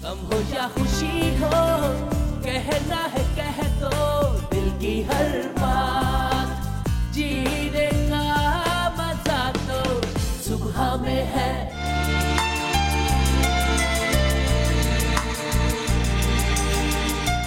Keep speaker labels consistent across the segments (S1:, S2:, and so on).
S1: गम हो या खुशी हो, कहना है कह दो दिल की हर बात, जीने का मजा तो सुबह में है।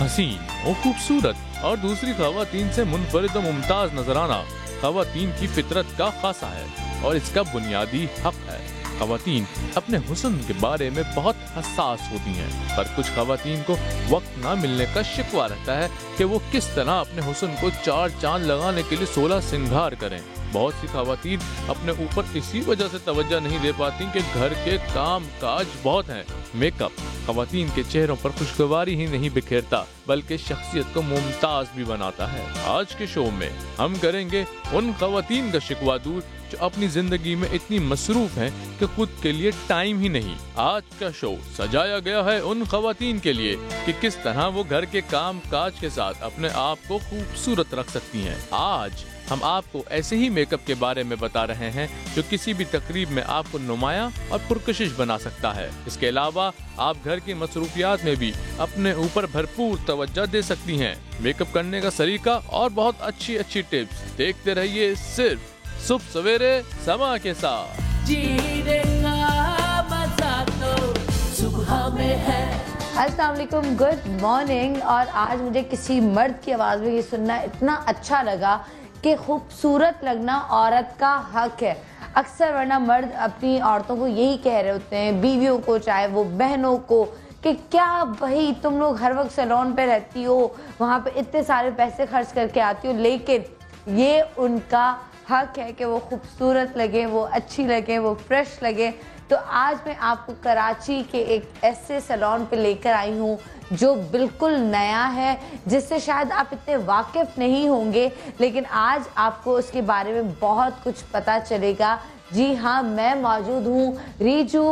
S2: हसीन और खूबसूरत और दूसरी खवातीन से मुनफरिद और मुमताज नजर आना खवातीन की फितरत का खासा है और इसका बुनियादी हक है। खवातीन अपने हुस्न के बारे में बहुत हसास होती हैं, पर कुछ खवातीन को वक्त ना मिलने का शिकवा रहता है कि वो किस तरह अपने हुस्न को चार चांद लगाने के लिए 16 श्रृंगार करें। बहुत सी खवातीन अपने ऊपर इसी वजह से तवज्जो नहीं दे पाती कि घर के काम काज बहुत हैं। मेकअप खवातीन के चेहरों पर खुशगवारी ही नहीं बिखेरता बल्कि शख्सियत को मुमताज भी बनाता है। आज के शो में हम करेंगे उन खवातीन का शिकवा दूर जो अपनी जिंदगी में इतनी मसरूफ हैं कि खुद के लिए टाइम ही नहीं। आज का शो सजाया गया है उन खवातीन के लिए कि किस तरह वो घर के काम काज के साथ अपने आप को खूबसूरत रख सकती हैं। आज हम आपको ऐसे ही मेकअप के बारे में बता रहे हैं जो किसी भी तकरीब में आपको नुमाया और पुरकशिश बना सकता है। इसके अलावा आप घर की मसरूफियात में भी अपने ऊपर भरपूर तवज्जो दे सकती हैं। मेकअप करने का सलीका और बहुत अच्छी अच्छी टिप्स देखते रहिए सिर्फ सुबह सवेरे समा के साथ।
S1: जीने का मजा तो सुबह में है।
S3: अस्सलाम वालेकुम, गुड मॉर्निंग। और आज मुझे किसी मर्द की आवाज़ में ये सुनना इतना अच्छा लगा कि खूबसूरत लगना औरत का हक है। अक्सर वरना मर्द अपनी औरतों को यही कह रहे होते हैं, बीवियों को चाहे वो बहनों को, कि क्या भाई तुम लोग हर वक्त सैलून पे रहती हो, वहाँ पे इतने सारे पैसे खर्च करके आती हो। लेकिन ये उनका हक है कि वो खूबसूरत लगे, वो अच्छी लगे, वो फ्रेश लगे। तो आज मैं आपको कराची के एक ऐसे सैलून पे लेकर आई हूँ जो बिल्कुल नया है, जिससे शायद आप इतने वाकिफ नहीं होंगे, लेकिन आज आपको उसके बारे में बहुत कुछ पता चलेगा। जी हाँ, मैं मौजूद हूँ रीजू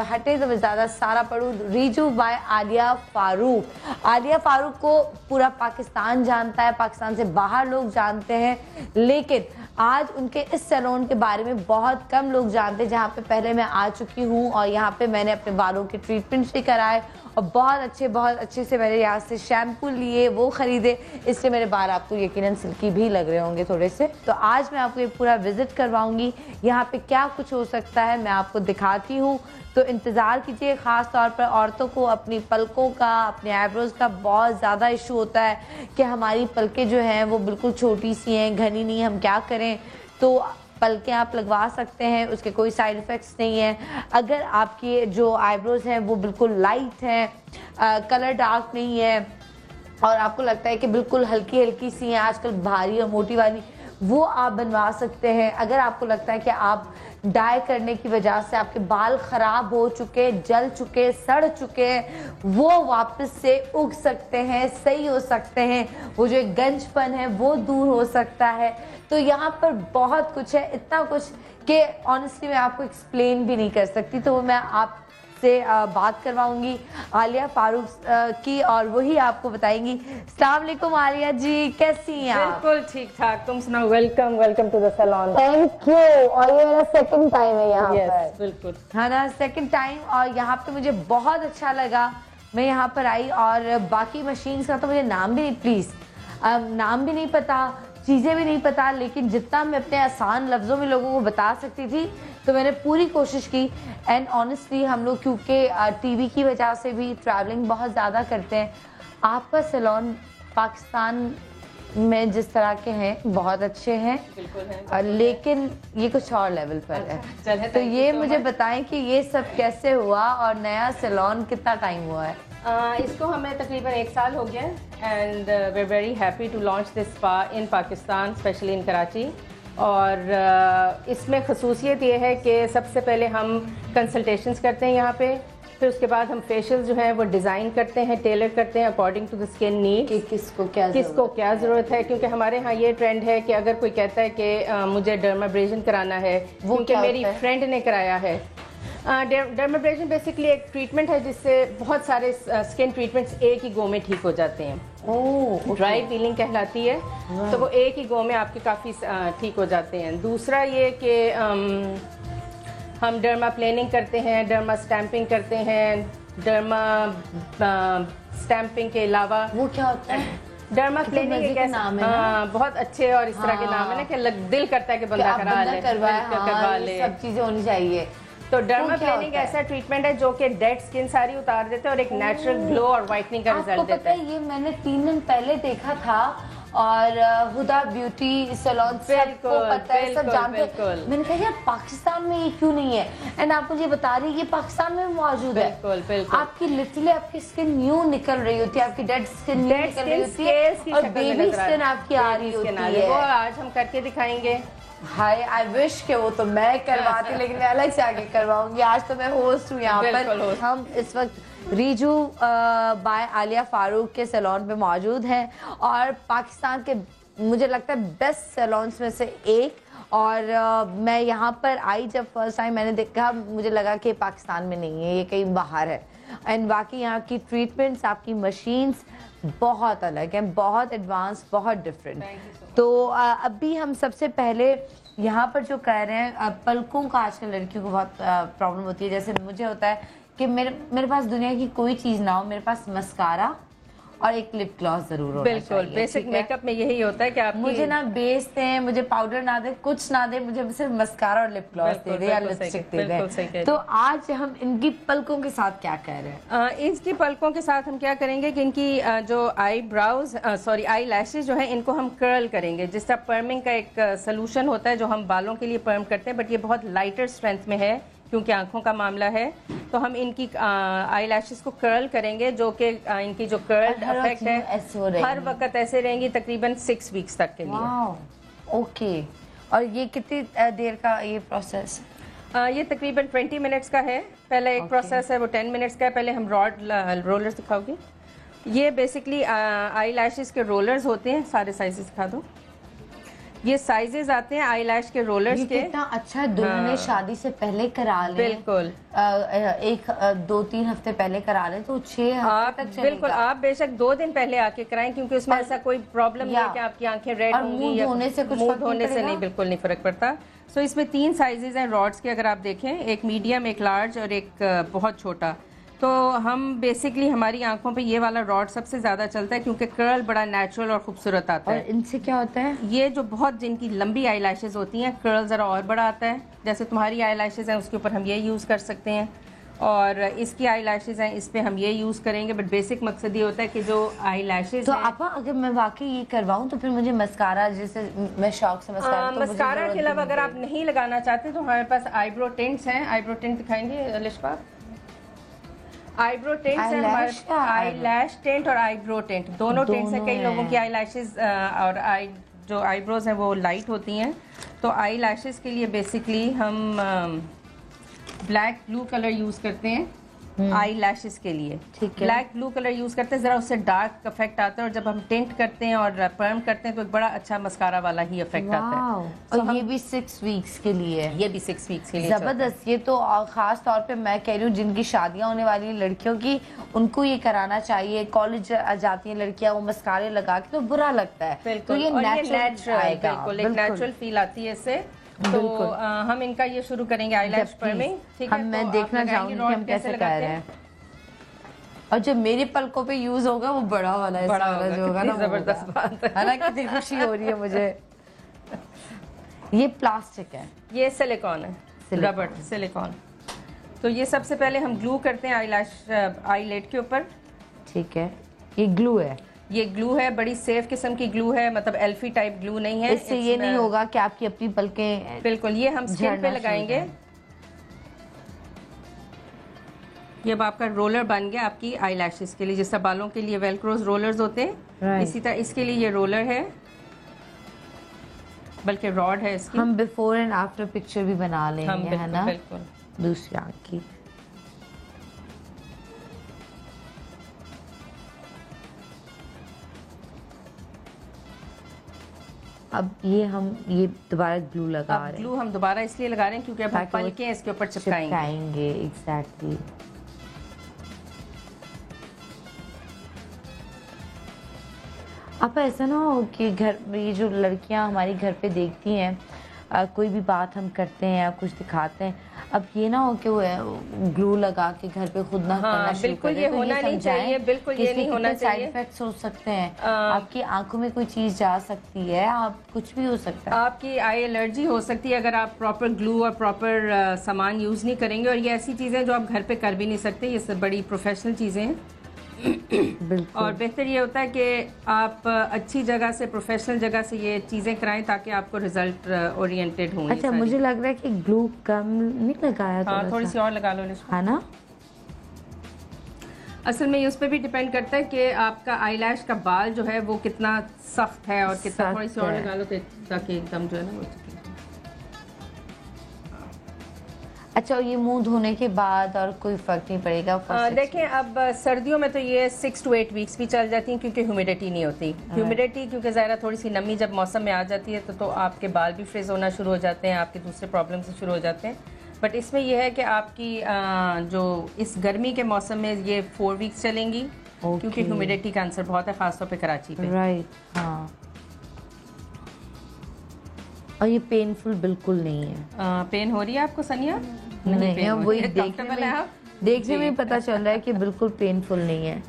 S3: हटे तो मैं ज़्यादा सारा पढ़ूँ, रीजू बाय आलिया फ़ारूक। आलिया फ़ारूक को पूरा पाकिस्तान जानता है, पाकिस्तान से बाहर लोग जानते हैं, लेकिन आज उनके इस सैलून के बारे में बहुत कम लोग जानते हैं, जहाँ पे पहले मैं आ चुकी हूँ और यहाँ पे मैंने अपने बालों के ट्रीटमेंट भी कराए और बहुत अच्छे से मैंने यहाँ से शैम्पू लिए, वो ख़रीदे, इसलिए मेरे बाल आपको यकीनन सिल्की भी लग रहे होंगे थोड़े से। तो आज मैं आपको ये पूरा विज़िट करवाऊँगी, यहाँ पे क्या कुछ हो सकता है मैं आपको दिखाती हूँ। तो इंतज़ार कीजिए। ख़ास तौर पर औरतों को अपनी पलकों का, अपने आईब्रोज़ का बहुत ज़्यादा इशू होता है कि हमारी पलकें जो हैं वो बिल्कुल छोटी सी हैं, घनी नहीं, हम क्या करें। तो पलकें आप लगवा सकते हैं, उसके कोई साइड इफ़ेक्ट्स नहीं हैं। अगर आपकी जो आईब्रोज़ हैं वो बिल्कुल लाइट हैं, कलर डार्क नहीं है और आपको लगता है कि बिल्कुल हल्की हल्की सी हैं, आजकल भारी और मोटी वाली, वो आप बनवा सकते हैं। अगर आपको लगता है कि आप डाई करने की वजह से आपके बाल ख़राब हो चुके, जल चुके, सड़ चुके, वो वापस से उग सकते हैं, सही हो सकते हैं, वो जो एक गंजपन है वो दूर हो सकता है। तो यहाँ पर बहुत कुछ है, इतना कुछ कि ऑनेस्टली मैं आपको एक्सप्लेन भी नहीं कर सकती। तो मैं आपसे बात करवाऊंगी आलिया फ़ारूक की और वही आपको बताएंगी। अस्सलाम वालेकुम आलिया जी, कैसी हैं आप?
S4: बिल्कुल ठीक ठाक, तुम सुनाओ। Welcome welcome to the salon.
S3: Thank you. और ये मेरा सेकंड टाइम है यहाँ पर।
S4: बिल्कुल,
S3: हाँ ना, सेकंड टाइम। और यहाँ पे मुझे बहुत अच्छा लगा, मैं यहाँ पर आई और बाकी मशीन्स का तो मुझे नाम भी नहीं, प्लीज़ नाम भी नहीं पता, चीज़ें भी नहीं पता, लेकिन जितना मैं अपने आसान लफ्ज़ों में लोगों को बता सकती थी तो मैंने पूरी कोशिश की। एंड ऑनेस्टली हम लोग क्योंकि टीवी की वजह से भी ट्रैवलिंग बहुत ज़्यादा करते हैं, आपका सैलून पाकिस्तान में जिस तरह के हैं बहुत अच्छे हैं, लेकिन ये कुछ और लेवल पर है। तो ये मुझे बताएं कि ये सब कैसे हुआ और नया सैलून कितना टाइम हुआ है?
S4: इसको हमें तकरीबन 1 साल हो गया and we are very happy to launch this spa in Pakistan, specially in Karachi. और इसमें खसूसियत ये है कि सबसे पहले हम कंसल्टेशंस करते हैं यहाँ पे, फिर उसके बाद हम फेशियल जो है वो डिज़ाइन करते हैं, टेलर करते हैं according to the skin need,
S3: किसको क्या
S4: ज़रूरत है। क्योंकि हमारे यहाँ ये ट्रेंड है कि अगर कोई कहता है कि मुझे डर्माब्रेशन कराना है, वो क्योंकि मेरी फ्रेंड ने कराया है। डर्माब्रेशन बेसिकली एक ट्रीटमेंट है जिससे बहुत सारे स्किन ट्रीटमेंट्स एक ही गो में ठीक हो जाते हैं। ड्राई पीलिंग कहलाती है, तो वो एक ही गो में आपके काफ़ी ठीक हो जाते हैं। दूसरा ये कि हम डर्मा प्लेनिंग करते हैं, डर्मा स्टैंपिंग करते हैं, डर्मा स्टैंपिंग के अलावा।
S3: वो क्या होता है?
S4: डर्मा क्लीनिंग एक ऐसा
S3: नाम है ना?
S4: बहुत अच्छे और इस तरह के नाम है ना कि दिल करता है कि बंदा करवा ले,
S3: सब चीजें होनी चाहिए।
S4: तो डर्मा क्लीनिंग ऐसा ट्रीटमेंट है जो कि डेड स्किन सारी उतार देते हैं और एक नेचुरल ग्लो और व्हाइटनिंग का रिजल्ट देता है।
S3: ये मैंने 3 दिन पहले देखा था और हुदा ब्यूटी सैलून सबको पता है, सब जानते हैं। मैंने कहा यार पाकिस्तान में ये क्यों नहीं है, एंड आप मुझे बता रही है ये पाकिस्तान में मौजूद है।
S4: बिल्कुल।
S3: आपकी लिटरली आपकी स्किन न्यू निकल रही होती है, आपकी डेड स्किन न्यू निकल रही होती है और बेबी स्किन आपकी आ रही होती है।
S4: वो आज हम करके दिखाएंगे।
S3: हाय आई विश के वो तो मैं करवाती लेकिन मैं अलग से आके करवाऊंगी। आज तो मैं होस्ट हूँ यहाँ पर। हम इस वक्त रीजू बाय आलिया फारूक के सैलून पे मौजूद हैं और पाकिस्तान के मुझे लगता है बेस्ट सैलून्स में से एक। और मैं यहाँ पर आई जब फर्स्ट टाइम मैंने देखा मुझे लगा कि पाकिस्तान में नहीं है, ये कहीं बाहर है। एंड बाकी यहाँ की ट्रीटमेंट्स, आपकी मशीन्स बहुत अलग हैं, बहुत एडवांस, बहुत डिफरेंट। तो अभी हम सबसे पहले यहाँ पर जो कह रहे हैं पलकों का आजकल लड़कियों को बहुत प्रॉब्लम होती है। जैसे मुझे होता है कि मेरे पास दुनिया की कोई चीज़ ना हो, मेरे पास मस्कारा और एक लिप ग्लॉस जरूर होना चाहिए।
S4: बिल्कुल, बेसिक मेकअप में यही होता है कि आप
S3: मुझे ना बेस दें, मुझे पाउडर ना दे, कुछ ना दे, मुझे सिर्फ मस्कारा और लिप ग्लॉस दे दे या लिपस्टिक दे दे। तो आज हम इनकी पलकों के साथ क्या कह रहे हैं?
S4: इनकी पलकों के साथ हम क्या करेंगे कि इनकी जो आई लैशेज जो है इनको हम कर्ल करेंगे। जिस तरह पर्मिंग का एक सोल्यूशन होता है जो हम बालों के लिए पर्म करते हैं, बट ये बहुत लाइटर स्ट्रेंथ में है क्योंकि आंखों का मामला है। तो हम इनकी आई लैशेस को कर्ल करेंगे जो कि इनकी जो कर्ल इफेक्ट है हर वक्त ऐसे रहेंगी तकरीबन 6 वीक्स तक के लिए।
S3: ओके। और ये कितनी देर का ये प्रोसेस?
S4: ये तकरीबन 20 मिनट्स का है। पहले एक प्रोसेस है वो 10 मिनट्स का है। पहले हम रोलर्स दिखाओगे। ये बेसिकली आई लैशेस के रोलर्स होते हैं, सारे साइजेस दिखा दो। ये साइजेस आते हैं आई लैश के रोलर्स के।
S3: कितना अच्छा दुल्हन ने शादी से पहले करा ले।
S4: बिल्कुल।
S3: 2-3 हफ्ते पहले करा ले तो 6 हफ्ते तक चलेगा।
S4: बिल्कुल, आप बेशक 2 दिन पहले आके कराएं क्योंकि उसमें ऐसा कोई प्रॉब्लम नहीं है कि आपकी आंखें रेड होंगी या
S3: होने से कुछ
S4: मुंह धोने से नहीं, बिल्कुल नहीं फर्क पड़ता। सो इसमें 3 साइजेस हैं रॉड्स के, अगर आप देखें, एक मीडियम, एक लार्ज और एक बहुत छोटा। तो हम बेसिकली हमारी आंखों पे ये वाला रॉड सबसे ज्यादा चलता है क्योंकि कर्ल बड़ा नेचुरल और खूबसूरत आता है।
S3: और इनसे क्या होता है?
S4: ये जो बहुत जिनकी लंबी आई लैशेज होती हैं, कर्ल जरा और बड़ा आता है। जैसे तुम्हारी आई लैशेज हैं उसके ऊपर हम ये यूज कर सकते हैं और इसकी आई लैशेज हैं इस पे हम ये यूज करेंगे। बट बेसिक मकसद ये होता है कि जो आई लैशेज
S3: तो आपा अगर मैं वाकई ये करवाऊं तो फिर मुझे मस्कारा, जैसे मैं शौक से
S4: मस्कारा के अलावा अगर आप नहीं लगाना चाहते तो हमारे पास आईब्रो टिंट्स हैं। आईब्रो टिंट दिखाएंगे लिशफा? आईब्रो टिंट है हमारे, आई लैश टिंट और आईब्रो टिंट दोनों टिंट्स हैं। कई लोगों की आई लैशेज और जो आईब्रोज हैं वो लाइट होती हैं। तो आई लैशेज के लिए बेसिकली हम ब्लैक ब्लू कलर यूज करते हैं आई लैशेस के लिए। ठीक है, ब्लैक ब्लू कलर यूज करते हैं, जरा उससे डार्क इफेक्ट आता है और जब हम टिंट करते हैं और पर्म करते हैं तो एक बड़ा अच्छा मस्कारा वाला ही इफेक्ट आता है।
S3: और ये भी 6 वीक्स के लिए है?
S4: ये भी 6 वीक्स के लिए।
S3: जबरदस्त। ये तो खास तौर पे मैं कह रही हूँ जिनकी शादियां होने वाली लड़कियों की, उनको ये कराना चाहिए। कॉलेज जाती हैं लड़कियां, वो मस्कारे लगा के तो बुरा लगता है।
S4: तो ये नेचुरल एक नेचुरल फील आती है इससे। तो हम इनका ये शुरू करेंगे आईलैश पर्मिंग। ठीक है,
S3: मैं देखना चाहूंगी कि हम कैसे कर रहे हैं। और जो मेरे पलकों पे यूज होगा वो बड़ा वाला है,
S4: बड़ा वाला
S3: जो होगा ना,
S4: जबरदस्त बात
S3: है ना। कितनी खुशी हो रही है मुझे। ये प्लास्टिक है,
S4: ये सिलिकॉन है, रबर सिलिकॉन। तो ये सबसे पहले हम ग्लू करते हैं आईलैश आईलेट के ऊपर।
S3: ठीक है, ये ग्लू है?
S4: ये ग्लू है, बड़ी सेफ किस्म की ग्लू है, मतलब एल्फी टाइप ग्लू नहीं है।
S3: इससे ये नहीं होगा कि आपकी अपनी पलकें।
S4: बिल्कुल, ये हम स्किन पे लगाएंगे। ये अब आपका रोलर बन गया आपकी आई लैशेस के लिए, जिस तरह बालों के लिए वेलक्रोज रोलर्स होते हैं, इसी तरह इसके लिए ये रोलर है, बल्कि रॉड है इसकी।
S3: हम बिफोर एंड आफ्टर पिक्चर भी बना लेंगे, है ना?
S4: बिल्कुल।
S3: दूसरी आंख की। अब ये दोबारा ग्लू लगा रहे हैं।
S4: ग्लू हम दोबारा इसलिए लगा रहे हैं क्योंकि अब हम पलकें इसके ऊपर चिपकाएंगे।
S3: एग्जैक्टली। अब ऐसा ना हो कि घर ये जो लड़कियां हमारी घर पे देखती हैं, कोई भी बात हम करते हैं या कुछ दिखाते हैं, अब ये ना हो कि वो ग्लू लगा के घर पे खुद ना करना शुरू
S4: बिल्कुल
S3: करें,
S4: ये
S3: तो
S4: होना नहीं चाहिए, बिल्कुल ये नहीं होना चाहिए।
S3: साइड इफेक्ट्स हो सकते हैं, आपकी आंखों में कोई चीज जा सकती है, आप कुछ भी हो सकता है,
S4: आपकी आई एलर्जी हो सकती है अगर आप प्रॉपर ग्लू और प्रॉपर सामान यूज नहीं करेंगे। और ये ऐसी चीजें जो आप घर पे कर भी नहीं सकते, ये सब बड़ी प्रोफेशनल चीजें हैं। और बेहतर ये होता है कि आप अच्छी जगह से, प्रोफेशनल जगह से ये चीज़ें कराएं ताकि आपको रिजल्ट ओरिएंटेड हों।
S3: अच्छा, मुझे लग रहा है कि ग्लू कम नहीं लगाया,
S4: हाँ थोड़ी सी और लगा लो,
S3: है ना।
S4: असल में ये उस पर भी डिपेंड करता है कि आपका आईलैश का बाल जो है वो कितना सख्त है और कितना, थोड़ी सी और लगा लो ताकि एकदम जो है ना वो।
S3: अच्छा, ये मुंह धोने के बाद और कोई फर्क नहीं पड़ेगा?
S4: देखें, अब सर्दियों में तो ये 6 to 8 वीक्स भी चल जाती हैं क्योंकि ह्यूमिडिटी नहीं होती। ह्यूमिडिटी क्योंकि ज़रा थोड़ी सी नमी जब मौसम में आ जाती है तो आपके बाल भी फ्रीज होना शुरू हो जाते हैं, आपके दूसरे प्रॉब्लम से शुरू हो जाते हैं। बट इसमें यह है कि आपकी जो इस गर्मी के मौसम में ये 4 वीक्स चलेंगी क्योंकि ह्यूमिडिटी का आंसर बहुत है, खासतौर पर कराची पे।
S3: राइट, हाँ। और ये पेनफुल बिल्कुल नहीं है?
S4: पेन हो रही है आपको सनिया?
S3: नहीं, वही देखने में पता चल रहा है कि बिल्कुल पेनफुल नहीं है।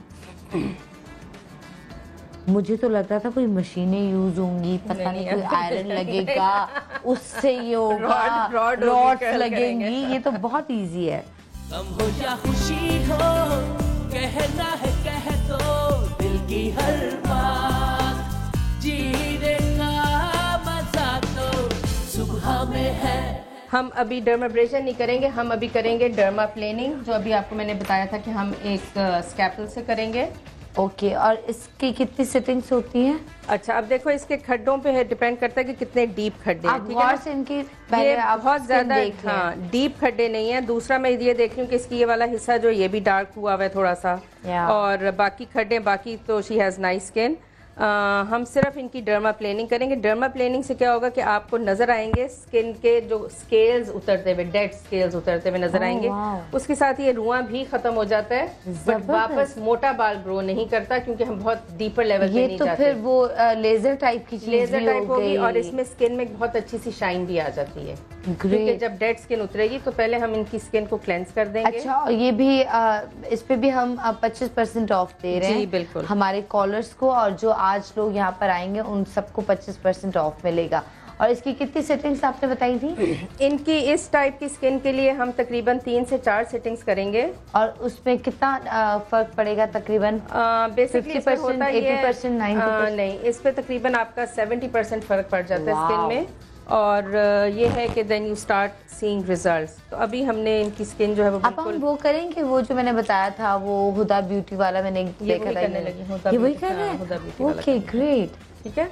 S3: मुझे तो लगता था कोई मशीनें यूज होंगी, पता नहीं कोई आयरन लगेगा, उससे ये होगा, रॉड्स लगेंगी। ये तो बहुत इजी है।
S1: गम हो या खुशी हो, कहना है कह दो दिल की हर बात, जीने का मजा तो सुबह में है।
S4: हम अभी डर्माब्रेशन नहीं करेंगे, हम अभी करेंगे डर्मा प्लेनिंग, जो अभी आपको मैंने बताया था कि हम एक स्कैपल से करेंगे।
S3: ओके, और इसकी कितनी सेटिंग्स होती हैं?
S4: अच्छा, अब देखो इसके खड्डों पे डिपेंड करता है कि कितने डीप खड्डे हैं।
S3: ठीक है, इनकी पहले आप
S4: बहुत ज्यादा डीप खड्डे नहीं है। दूसरा मैं ये देख रही हूँ कि इसकी ये वाला हिस्सा जो ये भी डार्क हुआ हुआ है थोड़ा सा, और बाकी खड्डे, बाकी तो शी हैज नाइस स्किन। हम सिर्फ इनकी डर्मा प्लेनिंग करेंगे। डर्मा प्लेनिंग से क्या होगा कि आपको नजर आएंगे स्किन के जो स्केल्स उतरते हुए, डेड स्केल्स उतरते हुए नजर आएंगे। उसके साथ ये रुआं भी खत्म हो जाता है, बट वापस मोटा बाल ग्रो नहीं करता क्योंकि हम बहुत डीपर लेवल पे नहीं जाते।
S3: फिर वो लेजर टाइप की चीज
S4: लेजर टाइप होगी और इसमें स्किन में बहुत अच्छी सी शाइन भी आ जाती है क्योंकि जब डेड स्किन उतरेगी तो पहले हम इनकी स्किन को क्लेंस कर देंगे।
S3: अच्छा, और ये भी इस पे भी हम 25% ऑफ दे रहे हैं।
S4: जी बिल्कुल,
S3: हमारे कॉलर्स को, और जो आज लोग यहाँ पर आएंगे उन सबको 25% ऑफ मिलेगा। और इसकी कितनी सेटिंग्स आपने बताई थी?
S4: इनकी इस टाइप की स्किन के लिए हम तकरीबन 3 से 4 सेटिंग्स करेंगे।
S3: और उसमें कितना फर्क पड़ेगा? तकरीबन
S4: बेसिकली
S3: 50%, 80%, 90%?
S4: नहीं, इस पे तकरीबन आपका 70% फर्क पड़ जाता है स्किन में। और ये है कि then you start seeing results. तो अभी हमने इनकी स्किन जो है वो
S3: बिल्कुल, हम वो करेंगे, वो जो मैंने बताया था वो हुदा ब्यूटी वाला, मैंने देखा था, ये वही कर रहे हैं। Okay, great.
S4: ठीक है,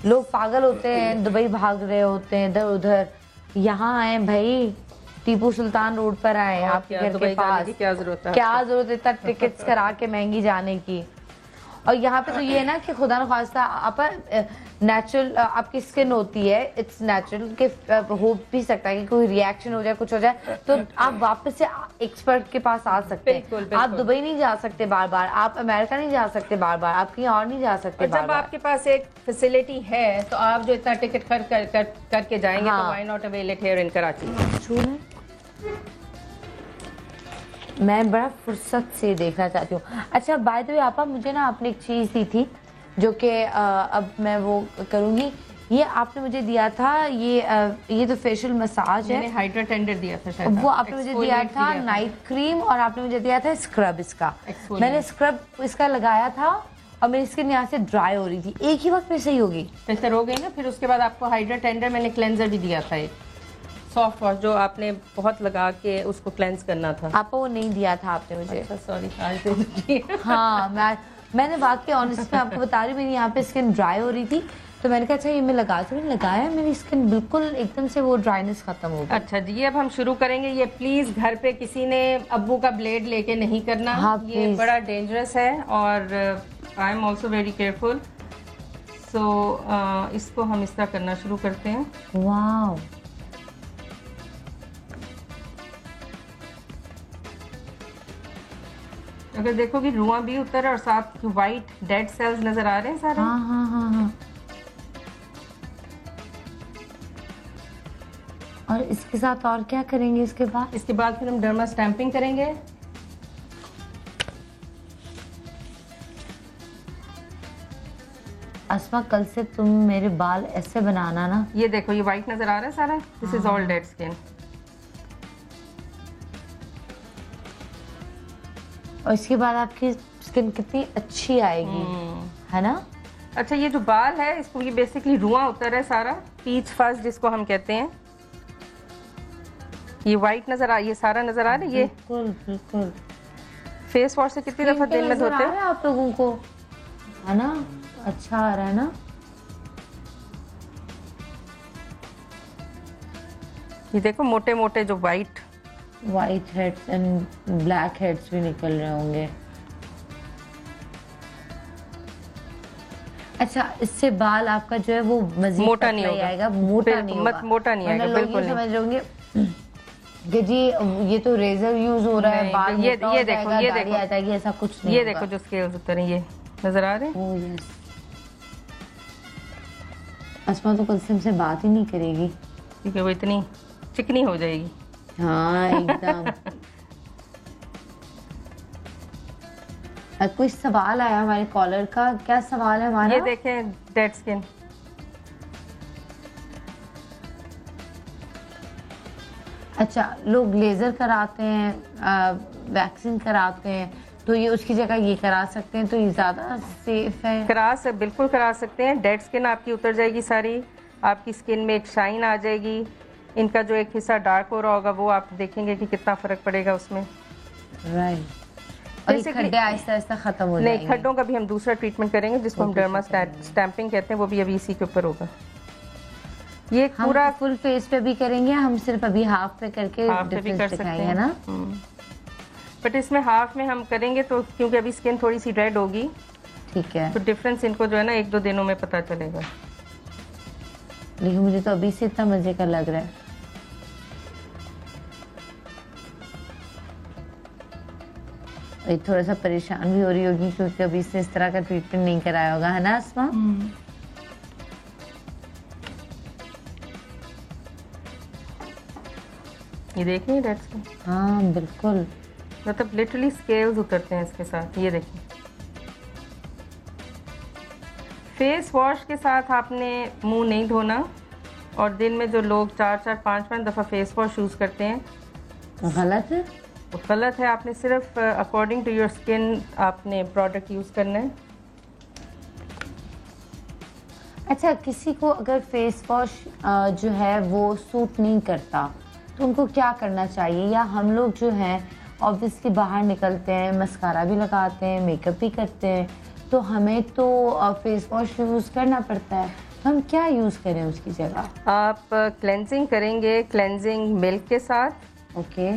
S3: लोग पागल होते हैं, दुबई भाग रहे होते हैं इधर उधर, यहाँ आए भाई, टीपू सुल्तान रोड पर आए आपके घर के पास।
S4: क्या जरूरत है,
S3: क्या जरूरत है इतना टिकट्स करा के महंगी जाने की? और यहाँ पे तो ये है ना कि खुदा न खास्ता आप नेचुरल आपकी स्किन होती है, इट्स नेचुरल के हो भी सकता है कि कोई रिएक्शन हो जाए, कुछ हो जाए, तो आप वापस से एक्सपर्ट के पास आ सकते हैं। आप दुबई नहीं जा सकते बार बार, आप अमेरिका नहीं जा सकते बार बार, आप कहीं और नहीं जा सकते बार
S4: बार। जब आपके पास एक फैसिलिटी है तो आप जो इतना टिकट खर्च करके जाएंगे, तो why not avail it here in Karachi.
S3: मैं बड़ा फुर्सत से देखना चाहती हूँ। अच्छा, बाय द वे आपा, मुझे ना आपने एक चीज़ दी थी जो कि अब मैं वो करूँगी। ये आपने मुझे दिया था, ये तो फेशियल मसाज है,
S4: मैंने हाइड्रा टेंडर दिया था शायद।
S3: वो आपने मुझे दिया था नाइट क्रीम, और आपने मुझे दिया था स्क्रब इसका। मैंने स्क्रब इसका लगाया था और मेरी स्किन यहाँ से ड्राई हो रही थी, एक ही वक्त में सही होगी,
S4: बेहतर हो गई ना। फिर उसके बाद आपको हाइड्रा टेंडर, मैंने क्लेंजर भी दिया था, एक सॉफ्ट वॉश जो आपने बहुत लगा के उसको क्लेंस करना था।
S3: आपको वो नहीं दिया था आपने मुझे?
S4: अच्छा, सॉरी।
S3: हाँ, मैंने वाकई ऑनेस्ट में आपको बता रही, मेरी यहाँ पे स्किन ड्राई हो रही थी, तो मैंने कहा अच्छा ये मैं लगाया, मेरी स्किन बिल्कुल एकदम से वो ड्राइनेस खत्म हो गई।
S4: अच्छा जी, अब हम शुरू करेंगे। ये प्लीज घर पे किसी ने अब्बू का ब्लेड लेके नहीं करना।
S3: हाँ,
S4: ये बड़ा डेंजरस है और I am also very careful. So इसको हम इस तरह करना शुरू करते हैं।
S3: वाह,
S4: अगर देखोगे रुआं भी उतर और साथ वाइट डेड सेल्स नजर आ रहे हैं सारे।
S3: हाँ हाँ हाँ हाँ। और इसके साथ और क्या करेंगे इसके बाद?
S4: इसके बाद फिर हम डर्मा स्टैंपिंग करेंगे।
S3: अस्मा, कल से तुम मेरे बाल ऐसे बनाना ना।
S4: ये देखो, ये वाइट नजर आ रहा है सारा, this is all dead skin.
S3: और इसके बाद आपकी स्किन कितनी अच्छी आएगी, है ना?
S4: अच्छा, ये जो बाल है इसको, ये बेसिकली रुआं उतर है सारा, पीच फस जिसको हम कहते हैं। ये वाइट नजर आ, ये सारा नजर आ रहा है। ये
S3: बिल्कुल बिल्कुल।
S4: फेस वॉश से कितनी दफा दिन में धोते हैं
S3: आप लोगों को, है ना? अच्छा आ रहा है ना?
S4: ये देखो, मोटे मोटे जो white
S3: heads and black heads भी निकल रहे होंगे। अच्छा, इससे बाल आपका जो है वो मजीद
S4: मोटा नहीं
S3: आएगा, मोटा नहीं होगा,
S4: मोटा नहीं आएगा, बिल्कुल
S3: समझ रहे होंगे कि जी ये तो रेजर यूज हो रहा है, बाल
S4: ये देखो, ये देखो,
S3: आ जाएगी, ऐसा कुछ नहीं।
S4: ये देखो जो स्केल्स उतर हैं, ये नजर आ रहे हैं।
S3: Oh yes. अस्मा तो कल से हमसे बात ही नहीं करेगी
S4: क्योंकि वो इतनी चिकनी हो जाएगी।
S3: हाँ एकदम। कोई सवाल आया हमारे कॉलर का, क्या सवाल है हमारा?
S4: ये देखें, डेड स्किन।
S3: अच्छा, लोग लेजर कराते हैं, वैक्सिंग कराते हैं, तो ये उसकी जगह ये करा सकते हैं, तो ये ज्यादा सेफ है?
S4: बिल्कुल करा सकते हैं। डेड स्किन आपकी उतर जाएगी सारी, आपकी स्किन में एक शाइन आ जाएगी। इनका जो एक हिस्सा डार्क हो रहा होगा वो आप देखेंगे कि कितना फर्क पड़ेगा उसमें।
S3: राइट। और ये खड्डे आहिस्ता आहिस्ता खत्म हो जाएंगे।
S4: नहीं, खड्डों का भी हम दूसरा ट्रीटमेंट करेंगे जिसको हम डर्मा स्टैंपिंग कहते हैं, वो भी अभी इसी के ऊपर होगा। ये पूरा
S3: फुल फेस पे भी करेंगे, हम सिर्फ अभी हाफ पे करके
S4: कर सकते हैं
S3: ना।
S4: बट इसमें हाफ में हम करेंगे तो क्योंकि अभी स्किन थोड़ी सी रेड होगी,
S3: ठीक है,
S4: तो डिफरेंस इनको जो है ना 1-2 दिनों में पता चलेगा।
S3: लेकिन मुझे तो अभी से इतना मजे का लग रहा है। ये थोड़ा सा परेशान भी हो रही होगी क्योंकि अभी से इस तरह का ट्रीटमेंट नहीं कराया होगा, है ना अस्मा?
S4: ये देखिए रेड स्किन।
S3: हाँ बिल्कुल,
S4: मतलब लिटरली स्केल्स उतरते हैं इसके साथ। ये देखिए, फेस वॉश के साथ आपने मुंह नहीं धोना, और दिन में जो लोग 4-4, 5-5 दफ़ा फेस वॉश यूज़ करते हैं,
S3: गलत है।
S4: गलत है। आपने सिर्फ अकॉर्डिंग टू योर स्किन आपने प्रोडक्ट यूज़ करना है।
S3: अच्छा, किसी को अगर फेस वॉश जो है वो सूट नहीं करता तो उनको क्या करना चाहिए? या हम लोग जो हैं ऑब्वियसली बाहर निकलते हैं, मस्कारा भी लगाते हैं, मेकअप भी करते हैं, तो हमें तो फेस वॉश यूज़ करना पड़ता है, तो हम क्या यूज़ करें उसकी जगह?
S4: आप क्लेंजिंग करेंगे क्लेंजिंग मिल्क के साथ।
S3: ओके।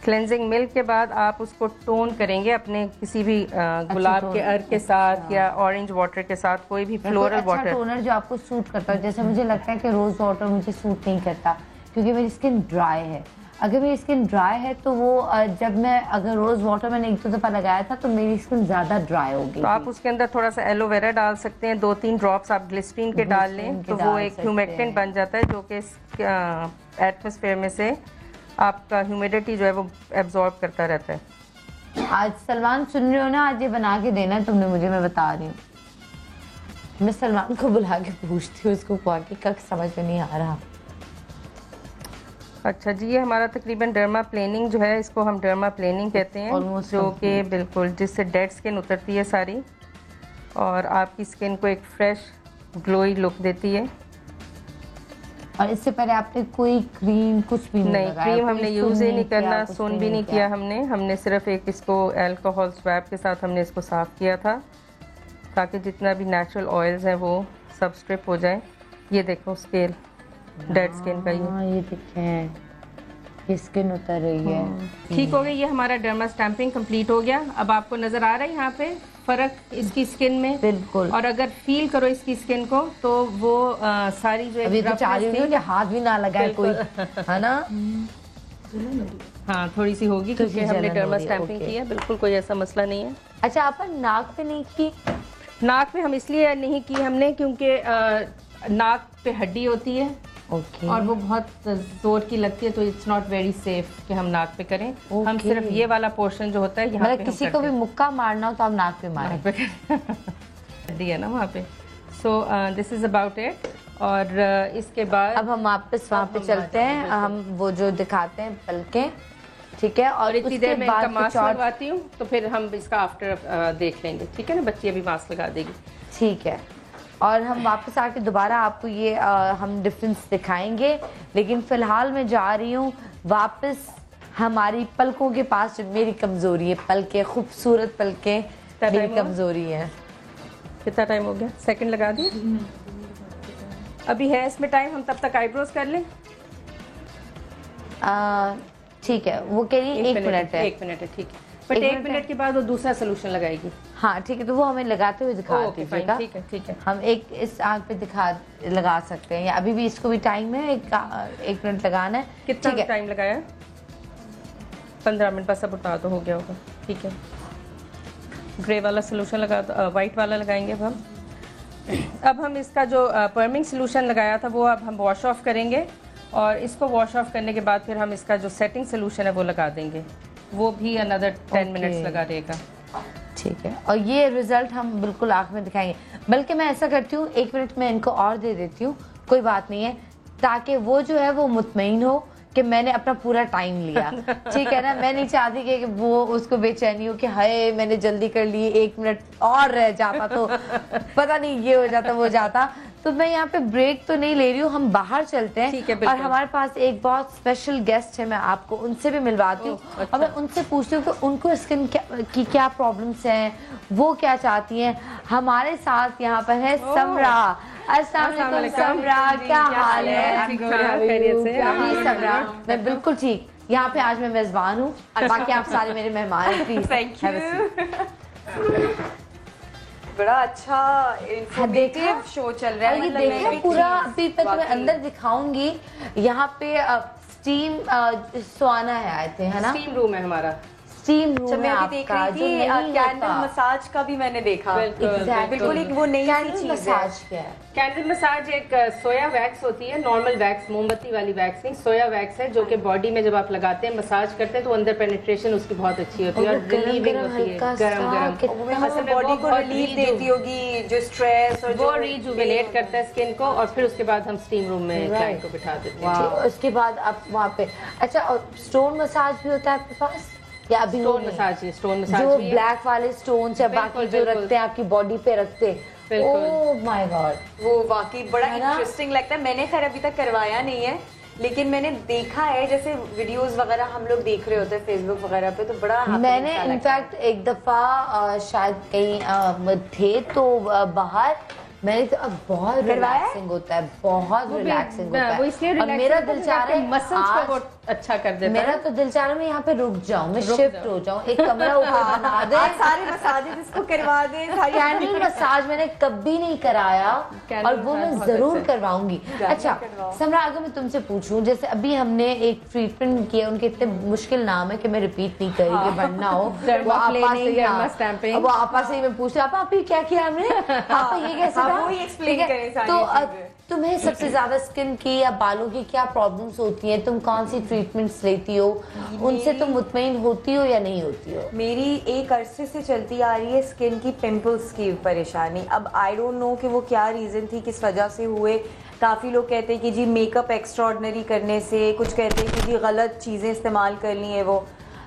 S4: क्लेंजिंग मिल्क के बाद आप उसको टोन करेंगे अपने किसी भी गुलाब के अर्क के साथ या ऑरेंज वाटर के साथ, कोई भी फ्लोरल वाटर।
S3: टोनर जो आपको सूट करता है, जैसे मुझे लगता है कि रोज़ वाटर मुझे सूट नहीं करता क्योंकि मेरी स्किन ड्राई है। अगर मेरी स्किन ड्राई है तो वो जब मैं अगर रोज़ वाटर मैंने 1-2 दफ़ा लगाया था तो मेरी स्किन ज़्यादा ड्राई हो गई।
S4: तो आप उसके अंदर थोड़ा सा एलोवेरा डाल सकते हैं, 2-3 ड्रॉप्स आप ग्लिसरीन के डाल लें, तो वो एक ह्यूमेक्टेंट बन जाता है जो कि एटमॉस्फेयर में से आपका ह्यूमिडिटी जो है वो एब्जॉर्ब करता रहता है।
S3: आज सलमान सुन रहे हो ना, आज ये बना के देना तुमने मुझे, मैं बता रही हूँ। मैं सलमान को बुला के पूछती हूँ उसको बाकी का समझ में नहीं आ रहा।
S4: अच्छा जी, ये हमारा तकरीबन डर्मा प्लेनिंग जो है, इसको हम डर्मा प्लेनिंग कहते हैं, जो कि बिल्कुल जिससे डेड स्किन उतरती है सारी और आपकी स्किन को एक फ्रेश ग्लोई लुक देती है।
S3: और इससे पहले आपने कोई क्रीम कुछ भी नहीं लगाया?
S4: क्रीम हमने यूज़ ही नहीं करना, सुन भी नहीं किया हमने सिर्फ एक इसको अल्कोहल स्वैब के साथ हमने इसको साफ़ किया था ताकि जितना भी नेचुरल ऑयल्स हैं वो सब स्ट्रिप हो जाए। ये देखो स्केल डेड स्किन का,
S3: ये देखें, ये स्किन उतर रही है।
S4: ठीक हो गई। ये हमारा डर्मा स्टैंपिंग कंप्लीट हो गया। अब आपको नजर आ रहा है यहाँ पे फर्क इसकी स्किन में?
S3: बिल्कुल।
S4: और अगर फील करो इसकी स्किन को तो वो सारी जो
S3: अभी तो चाह रही हूँ कि हाथ भी ना लगाए कोई, है ना?
S4: हाँ थोड़ी सी होगी क्योंकि हमने डर्मा स्टैंपिंग की है, बिल्कुल कोई ऐसा मसला नहीं है।
S3: अच्छा, आप नाक पे नहीं की?
S4: नाक पे हम इसलिए नहीं की हमने क्योंकि नाक पे हड्डी होती है
S3: ओके।
S4: और वो बहुत जोर की लगती है, तो इट्स नॉट वेरी सेफ कि हम नाक पे करें। हम सिर्फ ये वाला पोर्शन जो होता है यहाँ
S3: मतलब किसी को भी मुक्का मारना हो तो आप नाक पे मारें।
S4: दिया ना वहाँ पे। So this is about it. और इसके बाद
S3: अब हम वापस वहाँ पे चलते हैं, हम वो जो दिखाते हैं पलकें, ठीक है। और
S4: इतनी देर में इनका मास्क लगवाती हूँ, तो फिर हम इसका आफ्टर देख लेंगे, ठीक है ना। बच्ची अभी मास्क लगा देगी,
S3: ठीक है। और हम वापस आके दोबारा आपको ये हम डिफरेंस दिखाएंगे, लेकिन फिलहाल मैं जा रही हूँ वापस हमारी पलकों के पास। जो मेरी कमजोरी है, पलकें, खूबसूरत पलकें मेरी कमजोरी है।
S4: कितना टाइम हो गया? सेकंड लगा दिए। अभी है इसमें टाइम, हम तब तक आईब्रोज कर लें।
S3: ठीक है, वो कह रही 1 मिनट है।
S4: 1 मिनट है, ठीक है। बट 1 मिनट के बाद वो दूसरा सोल्यूशन लगाएगी।
S3: हाँ ठीक है, तो वो हमें लगाते हुए दिखा दीजिएगा।
S4: ठीक है, ठीक है।
S3: हम एक इस आंख पे लगा सकते हैं, या अभी भी इसको भी टाइम है, 1 मिनट लगाना है।
S4: कितना टाइम लगाया? 15 मिनट बस। अब उतार तो हो गया होगा, ठीक है। ग्रे वाला सोल्यूशन लगा, वाइट वाला लगाएंगे अब हम इसका जो पर्मिंग सोल्यूशन लगाया था वो अब हम वॉश ऑफ करेंगे, और इसको वॉश ऑफ करने के बाद फिर हम इसका जो सेटिंग सोल्यूशन है वो लगा देंगे। वो भी अनदर 10 मिनट्स लगा देगा,
S3: ठीक है। और ये रिजल्ट हम बिल्कुल आँख में दिखाएंगे। बल्कि मैं ऐसा करती हूँ, 1 मिनट में इनको और दे देती हूँ, कोई बात नहीं है, ताकि वो जो है वो मुतमईन हो कि मैंने अपना पूरा टाइम लिया, ठीक है ना। मैं नहीं चाहती कि वो उसको बेचैनी हो कि हाय मैंने जल्दी कर ली, 1 मिनट और रह जाता तो पता नहीं ये हो जाता वो जाता। तो मैं यहाँ पे ब्रेक तो नहीं ले रही हूँ, हम बाहर चलते हैं।
S4: ठीक है,
S3: और हमारे पास एक बहुत स्पेशल गेस्ट है, मैं आपको उनसे भी मिलवाती हूँ।
S4: अच्छा।
S3: और मैं उनसे पूछती हूँ कि उनको स्किन की क्या प्रॉब्लम्स हैं, वो क्या चाहती हैं। हमारे साथ यहाँ पर है समरा। अस्सलाम वालेकुम समरा, क्या हाल है?
S4: खैरियत से?
S3: जी समरा, मैं बिल्कुल ठीक। यहाँ पे आज मैं मेजबान हूँ और बाकी आप सारे मेरे मेहमान हैं। Please
S5: thank you. बड़ा अच्छा इंफॉर्मेटिव शो चल रहा है।
S3: ये देखा पूरा, अभी मैं तुम्हें अंदर दिखाऊंगी। यहाँ पे स्टीम सुहाना है आए थे, है ना?
S4: स्टीम रूम है हमारा।
S3: स्टीम रूम
S5: मैं अभी देख रही थी, कैंडल मसाज का भी मैंने देखा। बिल्कुल एक वो नई चीज
S3: मसाज क्या है?
S4: कैंडल मसाज एक सोया वैक्स होती है, नॉर्मल वैक्स, मोमबत्ती वाली वैक्स नहीं, सोया वैक्स है, जो कि बॉडी में जब आप लगाते हैं, मसाज करते हैं तो अंदर पेनिट्रेशन उसकी बहुत अच्छी होती है और रिलीविंग होती है, गरम गरम
S5: बॉडी को रिलीफ देती होगी, जो स्ट्रेस और
S4: वो रिजुविनेट करता है स्किन को। और फिर उसके बाद हम स्टीम रूम में क्लाइंट को बिठा देते हैं।
S3: उसके बाद आप वहाँ पे, अच्छा, और स्टोन मसाज भी होता है आपके पास या अभी?
S4: स्टोन मसाज ही, स्टोन मसाज
S3: जो ब्लैक वाले स्टोन या बाकी जो रखते हैं आपकी बॉडी पे रखते हैं। ओह माय गॉड,
S5: वो वाकई बड़ा इंटरेस्टिंग लगता है। मैंने खैर अभी तक करवाया नहीं है, लेकिन मैंने देखा है, जैसे वीडियोस वगैरह हम लोग देख रहे होते हैं फेसबुक वगैरह पे, तो बड़ा
S3: मैंने इनफैक्ट एक दफा शायद कहीं थे तो बाहर मैंने तो अब बहुत रिलैक्सिंग होता है, बहुत रिलैक्सिंग होता है।
S4: वो इसलिए
S3: और मेरा दिल चाह रहा है
S4: मसल्स को अच्छा कर देता है।
S3: मेरा तो दिल चाह रहा है मैं यहाँ पे रुक जाऊँ, मैं शिफ्ट हो जाऊँ, एक कमरा ऊपर बना दे,
S5: सारे मसाजेस इसको करवा दे।
S3: कैंडल मसाज मैंने कभी नहीं कराया और वो मैं जरूर करवाऊंगी। अच्छा समरा, अगर मैं तुमसे पूछूं, जैसे अभी हमने एक ट्रीटमेंट किया, उनके इतने मुश्किल नाम है कि मैं रिपीट नहीं करूंगी वरना हो वो आपा से ही मैं पूछती हूँ, आप क्या किया हमने, आपा ये कैसे था,
S5: वो ही एक्सप्लेन करें सारी चीजें।
S3: तुम्हें सबसे ज्यादा स्किन की या बालों की क्या प्रॉब्लम्स होती हैं, तुम कौन सी ट्रीटमेंट्स लेती हो, उनसे तुम मुतमईन होती हो या नहीं होती हो?
S5: मेरी एक अरसे से चलती आ रही है स्किन की पिंपल्स की परेशानी। अब आई डोंट नो कि वो क्या रीज़न थी, किस वजह से हुए। काफ़ी लोग कहते हैं कि जी मेकअप एक्स्ट्रॉर्डनरी करने से, कुछ कहते हैं कि जी गलत चीज़ें इस्तेमाल कर ली है वो।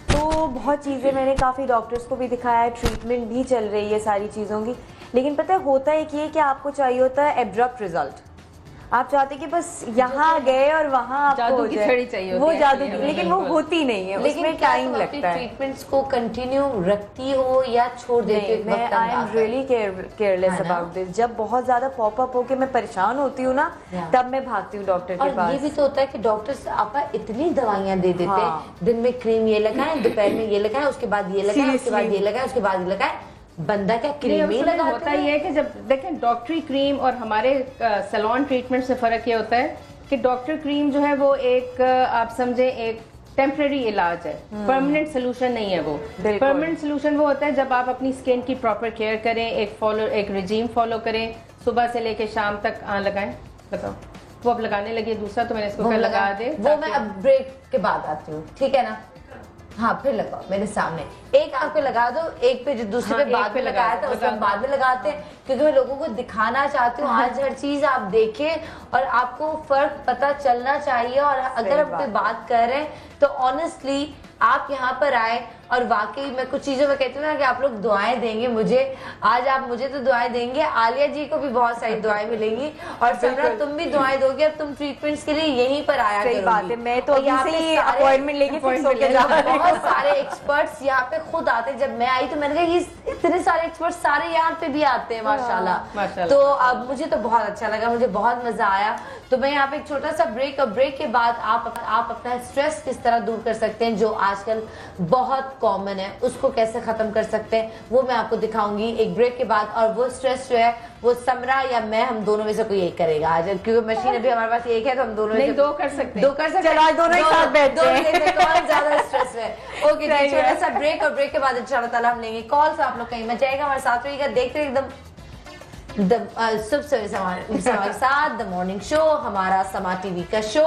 S5: तो बहुत चीज़ें मैंने काफ़ी डॉक्टर्स को भी दिखाया है, ट्रीटमेंट भी चल रही है सारी चीज़ों की। लेकिन पता है होता है कि आपको चाहिए होता है एब्रप्ट रिजल्ट। आप चाहते कि बस यहाँ गए और वहाँ आपको
S4: जादू की छड़ी चाहिए होती
S5: वो
S4: है,
S5: जादू की, लेकिन वो होती नहीं है,
S3: लेकिन
S5: उसमें टाइम लगता है।
S3: ट्रीटमेंट्स को कंटिन्यू रखती हो या छोड़ देती हो?
S5: मैं I am really careless about this. जब बहुत ज्यादा पॉप अप होके मैं परेशान होती हूँ ना, तब मैं भागती हूँ डॉक्टर के पास।
S3: ये भी तो होता है कि डॉक्टर्स आपा इतनी दवाइयाँ दे देते हैं, दिन में क्रीम ये लगाएं, दोपहर में ये लगाएं, उसके बाद ये लगाएं, उसके बाद ये लगाएं, उसके बाद ये लगाएं। बंदा क्या क्रीम ही लगाता है?
S4: होता ये है कि जब देखें डॉक्टरी क्रीम और हमारे सैलून ट्रीटमेंट से फर्क ये होता है कि डॉक्टर क्रीम जो है वो एक आप समझे एक टेम्पररी इलाज है, परमानेंट सोल्यूशन नहीं है वो। परमानेंट सोल्यूशन वो होता है जब आप अपनी स्किन की प्रॉपर केयर करें, एक रिजीम फॉलो करें, सुबह से लेके शाम तक लगाएं। बताओ वो अब लगाने लगी है दूसरा, तो मैंने इसको कल लगा दे।
S3: वो मैं अब ब्रेक के बाद आती हूँ, ठीक है ना? हाँ, फिर लगाओ मेरे सामने। एक आंख पे लगा दो, एक पे जो दूसरे पे बाद में लगाया था उसको बाद में लगाते हैं, क्योंकि मैं लोगों को दिखाना चाहती हूँ आज हर चीज आप देखें और आपको फर्क पता चलना चाहिए। और अगर हम कोई बात कर रहे हैं तो ऑनेस्टली आप यहाँ पर आए और वाकई मैं कुछ चीजों में कहती हूँ ना कि आप लोग दुआएं देंगे मुझे, आज आप मुझे तो दुआएं देंगे, आलिया जी को भी बहुत सारी दुआएं मिलेंगी और समरा तुम भी दुआएं दोगे। अब तुम ट्रीटमेंट्स के लिए यहीं पर आया करोगी।
S5: सही बात है, मैं तो अभी से ही अपॉइंटमेंट लेके फिक्स होके जा रही हूँ।
S3: बहुत सारे एक्सपर्ट्स यहाँ पे खुद आते हैं। जब मैं आई तो मैंने कहा ये इतने सारे एक्सपर्ट्स सारे यहाँ पे भी आते हैं माशाल्लाह। तो अब मुझे तो बहुत अच्छा लगा, मुझे बहुत मजा आया। तो मैं यहाँ पे एक छोटा सा ब्रेक, और ब्रेक के बाद आप अपना स्ट्रेस किस तरह दूर कर सकते हैं जो आजकल बहुत कॉमन है, उसको कैसे खत्म कर सकते हैं वो मैं आपको दिखाऊंगी एक ब्रेक के बाद। और वो स्ट्रेस जो है वो समरा या मैं, हम दोनों में से कोई एक करेगा आज, क्योंकि मशीन अभी हमारे पास एक है तो हम दोनों में से
S4: दो कर सकते हैं।
S5: चलो आज दोनों एक साथ बैठते हैं।
S3: कौन ज्यादा स्ट्रेस है। ओके, छोटा सा ब्रेक, और ब्रेक के बाद इंशाल्लाह ताला हम लेंगे कॉल। से आप लोग कहीं मत जाएगा, हमारे साथ रहिएगा, देखते एकदम सुबह सवेरे के साथ द मॉर्निंग शो, हमारा समा टीवी का शो।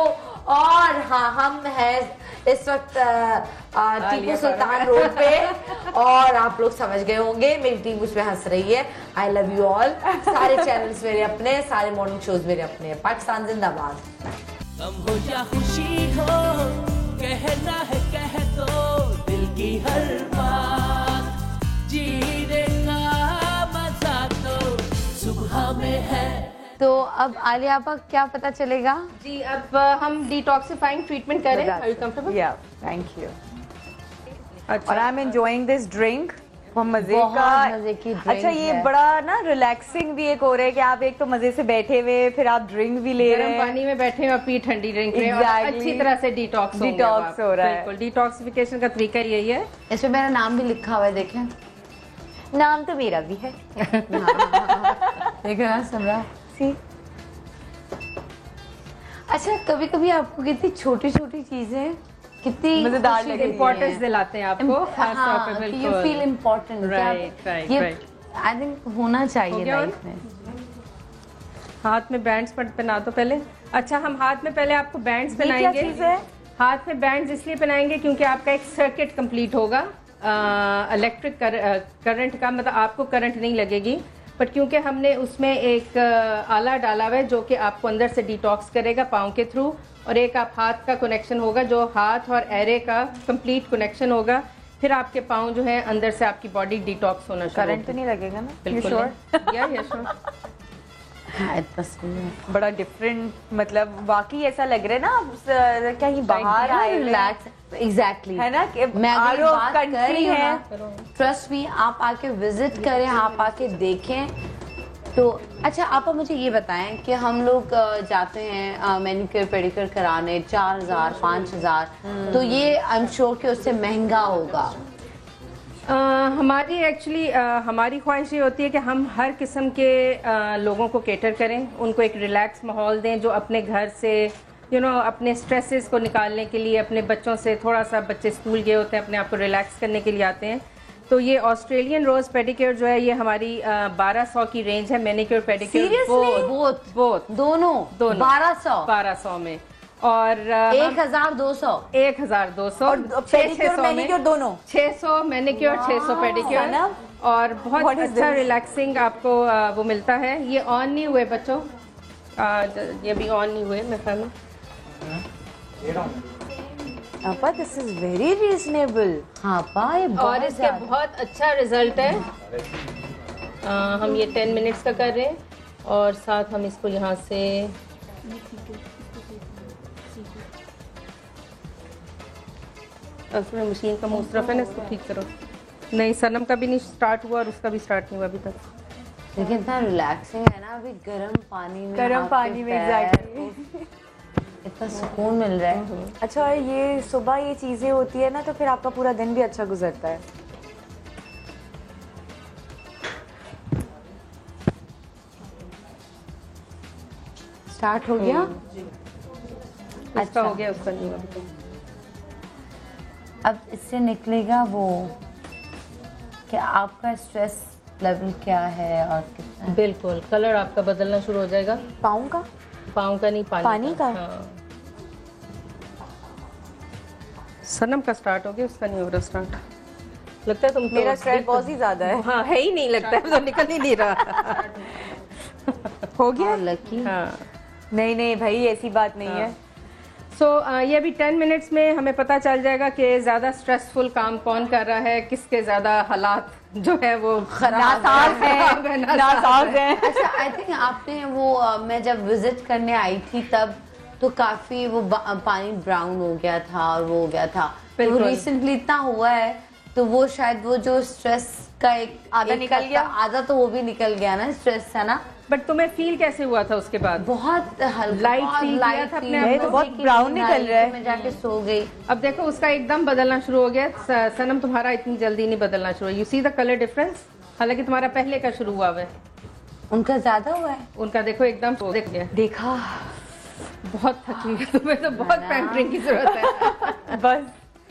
S3: और हाँ, हम हैं इस वक्त टीपू सुल्तान रोड पे, और आप लोग समझ गए होंगे मेरी टीम उस पे हंस रही है। I love you all. सारे चैनल्स मेरे अपने, सारे मॉर्निंग शोज मेरे अपने। पाकिस्तान जिंदाबाद।
S1: गम हो या खुशी हो, कहना है कह दो दिल की हर बात, जीने का मजा तो सुबह में है।
S3: तो अब आलिया आपा क्या पता चलेगा?
S4: जी, अब हम डिटॉक्सिफाइंग ट्रीटमेंट करें। Are you comfortable?
S5: Yeah, thank you. और I am enjoying this drink, मजे की ड्रिंक। अच्छा, ये बड़ा ना रिलैक्सिंग भी एक हो रहा है कि आप एक तो मजे से बैठे हुए, फिर आप ड्रिंक भी ले रहे हैं,
S4: पानी में बैठे हैं और पी ठंडी ड्रिंक रहे हैं और अच्छी तरह से डिटॉक्स
S5: हो रहा है।
S4: बिल्कुल, डिटॉक्सिफिकेशन का तरीका यही है।
S3: इसमें मेरा नाम भी लिखा हुआ है, देखें।
S5: नाम तो मेरा भी है।
S3: देखो ना समरा। अच्छा, कभी कभी आपको कितनी छोटी छोटी चीजें कितनी
S5: मजेदार लगती हैं,
S4: इम्पोर्टेंस दिलाते हैं आपको।
S3: हाँ, यू फील इम्पोर्टेंट।
S4: राइट,
S3: ये आई थिंक होना चाहिए लाइफ में।
S4: हाथ में बैंड्स पहना दो पहले। अच्छा, हम हाथ में पहले आपको बैंड्स पहनाएंगे। हाथ में बैंड्स इसलिए पहनाएंगे क्योंकि आपका एक सर्किट कंप्लीट होगा इलेक्ट्रिक करंट का, मतलब आपको करंट नहीं लगेगी, बट क्योंकि हमने उसमें एक आला डाला हुआ है जो कि आपको अंदर से डिटॉक्स करेगा पाँव के थ्रू, और एक आप हाथ का कनेक्शन होगा जो हाथ और एरे का कंप्लीट कनेक्शन होगा, फिर आपके पाँव जो है अंदर से आपकी बॉडी डिटॉक्स होना शुरू।
S5: करंट तो नहीं लगेगा ना?
S4: बिल्कुल। या श्योर।
S3: हाँ, इतना सही है।
S5: बड़ा डिफरेंट, मतलब वाकई ऐसा लग रहा है ना कहीं बाहर आए,
S3: रिलैक्स। एग्जैक्टली
S5: है ना कि
S3: मैं अगर बात कर रही हूँ
S5: है,
S3: ट्रस्ट मी, आप आके विजिट करें, आप आके देखें। तो अच्छा, आप मुझे ये बताएं कि हम लोग जाते हैं मैनिक्योर पेडिक्योर कराने 4000 5000, तो ये आई एम श्योर कि उससे महंगा होगा।
S4: हमारी एक्चुअली हमारी ख्वाहिश ये होती है कि हम हर किस्म के लोगों को केटर करें, उनको एक रिलैक्स माहौल दें, जो अपने घर से अपने स्ट्रेसेस को निकालने के लिए, अपने बच्चों से थोड़ा सा, बच्चे स्कूल गए होते हैं, अपने आप को रिलैक्स करने के लिए आते हैं। तो ये ऑस्ट्रेलियन रोज पेडिक्योर जो है ये हमारी 1200 की रेंज है। मैनिक्योर पेडिक्योर बोथ दोनों 1200 में, और
S3: 1200
S4: और
S5: पेडिक्योर दोनों
S4: 600 मैनिक्योर 600 पेडिक्योर, और बहुत अच्छा रिलैक्सिंग आपको वो मिलता है। ये ऑन नहीं हुए बच्चों, ये भी ऑन नहीं हुए मेरे ख्याल में।
S5: आपा दिस इज वेरी रीजनेबल।
S3: हाँ पा, ये
S4: और इसके बहुत अच्छा रिजल्ट है। हम ये 10 मिनट्स का कर रहे हैं, और साथ हम इसको यहाँ से उसमें मशीन का मुंह तरफ है ना, इसको ठीक करो। नहीं, सनम का भी नहीं स्टार्ट हुआ और उसका भी स्टार्ट नहीं हुआ अभी तक।
S3: लेकिन इतना रिलैक्सिंग है ना, अभी गर्म पानी में
S5: एग्जैक्टली
S3: इतना सुकून मिल रहा है।
S5: अच्छा, और ये सुबह ये चीजें होती है ना, तो फिर आपका पूरा दिन भी अच्छा गुजरता है।
S3: स्टार्ट हो गया?
S4: अच्छा हो गया, उसका नहीं हुआ।
S3: अब इससे निकलेगा वो कि आपका स्ट्रेस लेवल क्या है और कितना है।
S4: बिल्कुल, कलर आपका बदलना शुरू हो जाएगा।
S5: पाँव का
S4: पाँव का नहीं, पानी
S5: का?
S4: हाँ। सनम का स्टार्ट हो गया, उसका नहीं हो रहा स्टार्ट। लगता है तुमको
S5: मेरा स्ट्रेस बहुत ही ज्यादा है।
S4: हाँ है ही नहीं, लगता है तो निकल ही नहीं रहा।
S5: हो गया
S3: लकी।
S4: हाँ
S5: नहीं नहीं भाई ऐसी बात नहीं है।
S4: सो ये अभी 10 मिनट्स में हमें पता चल जाएगा कि ज़्यादा स्ट्रेसफुल काम कौन कर रहा है, किसके ज़्यादा हालात जो है वो
S5: नासाज है, नासाज है।
S3: अच्छा आई थिंक आपने वो मैं जब विजिट करने आई थी तब तो काफी वो पानी ब्राउन हो गया था और वो हो गया था, तो रिसेंटली इतना हुआ है तो वो शायद वो जो स्ट्रेस का एक
S5: आधा निकल गया,
S3: आधा तो वो भी निकल गया ना स्ट्रेस है ना।
S4: बट तुम्हें फील कैसे हुआ था उसके बाद?
S3: बहुत हल्का,
S4: लाइट
S3: बहुत
S4: फील
S3: लाइट
S4: किया था अपने
S3: फील,
S4: आप को?
S5: बहुत ब्राउन निकल रहा है।
S3: मैं जाके सो गई।
S4: अब देखो उसका एकदम बदलना शुरू हो गया। सनम तुम्हारा इतनी जल्दी नहीं बदलना शुरू, you see the colour difference, हालांकि तुम्हारा पहले का शुरू हुआ है,
S3: उनका ज्यादा हुआ है।
S4: उनका देखो एकदम देख गया।
S5: देखा
S4: बहुत थकी है तुम्हें, तो बहुत पैम्परिंग की जरूरत है।
S5: बस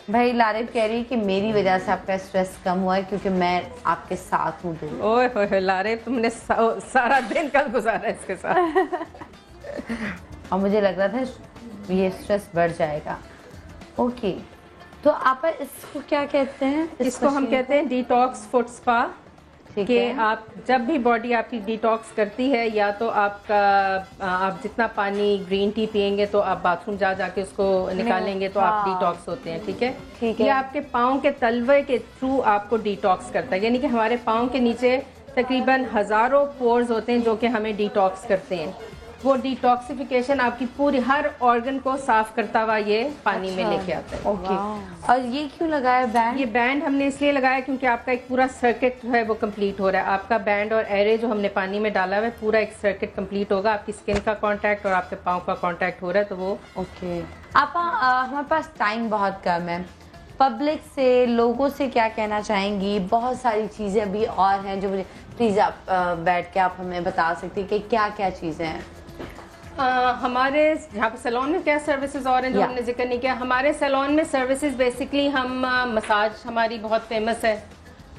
S3: भाई लारिब कह रही है कि मेरी वजह से आपका स्ट्रेस कम हुआ है क्योंकि मैं आपके साथ हूँ।
S4: ओए होए लारे, तुमने सारा दिन कल गुजारा इसके साथ।
S3: और मुझे लग रहा था ये स्ट्रेस बढ़ जाएगा। ओके तो आप इसको क्या कहते हैं?
S4: इसको हम कहते हैं डिटॉक्स फुट स्पा।
S3: ठीक
S4: कि
S3: है।
S4: आप जब भी बॉडी आपकी डिटॉक्स करती है, या तो आपका आप जितना पानी ग्रीन टी पियेंगे तो आप बाथरूम जा जाके उसको निकालेंगे तो आप डिटॉक्स होते हैं। ठीक है,
S5: ठीक है।
S4: ये आपके पाँव के तलवे के थ्रू आपको डिटॉक्स करता है, यानी कि हमारे पाँव के नीचे तकरीबन हजारों पोर्स होते हैं जो कि हमें डिटॉक्स करते हैं। वो डिटॉक्सिफिकेशन आपकी पूरी हर ऑर्गन को साफ करता हुआ ये पानी में लेके आता है।
S3: ओके और ये क्यों लगाया बैंड?
S4: ये बैंड हमने इसलिए लगाया क्योंकि आपका एक पूरा सर्किट जो है वो कंप्लीट हो रहा है। आपका बैंड और एरे जो हमने पानी में डाला हुआ है, पूरा एक सर्किट कंप्लीट होगा। आपकी स्किन का कांटेक्ट और आपके पाँव का कांटेक्ट हो रहा है, तो वो
S3: ओके। आप हमारे पास टाइम बहुत कम है, पब्लिक से, लोगों से क्या कहना चाहेंगी? बहुत सारी चीज़ें अभी और हैं जो मुझे प्लीज़ आप बैठ के आप हमें बता सकती हैं कि क्या क्या चीज़ें हैं।
S4: हमारे यहाँ पे सैलून में क्या सर्विसेज और हैं जो हमने जिक्र नहीं किया। हमारे सैलून में सर्विसेज बेसिकली हम मसाज हमारी बहुत फेमस है।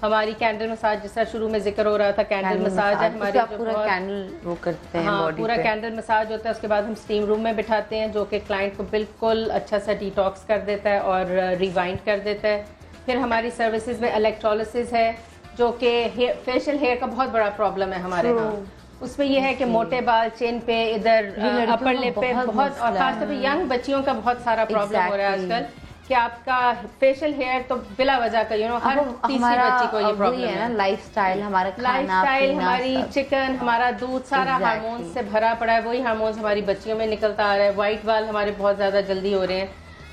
S4: हमारी कैंडल मसाज, जिस तरह शुरू में जिक्र हो रहा था, कैंडल मसाज है हमारी जो
S3: पूरा कैंडल वो करते हैं।
S4: हाँ,
S3: बॉडी
S4: पूरा
S3: पे
S4: कैंडल मसाज होता है। उसके बाद हम स्टीम रूम में बिठाते हैं जो कि क्लाइंट को बिल्कुल अच्छा सा डिटॉक्स कर देता है और रिवाइंड कर देता है। फिर हमारी सर्विसेज में इलेक्ट्रोलिसिस है जो कि फेशियल हेयर का बहुत बड़ा प्रॉब्लम है हमारे यहाँ। उसमें यह है कि मोटे बाल चिन पे, इधर अपर लिप पे बहुत, और खासतौर पे यंग बच्चियों का बहुत सारा प्रॉब्लम हो रहा है आजकल कि आपका फेशियल हेयर तो बिला वजह का हर तीसरी बच्ची को ये प्रॉब्लम है ना।
S3: लाइफस्टाइल, हमारा
S4: लाइफस्टाइल, हमारी चिकन, हमारा दूध सारा हार्मोन से भरा पड़ा है। वही हार्मोन्स हमारी बच्चियों में निकलता आ रहा है। व्हाइट बाल हमारे बहुत ज्यादा जल्दी हो रहे हैं।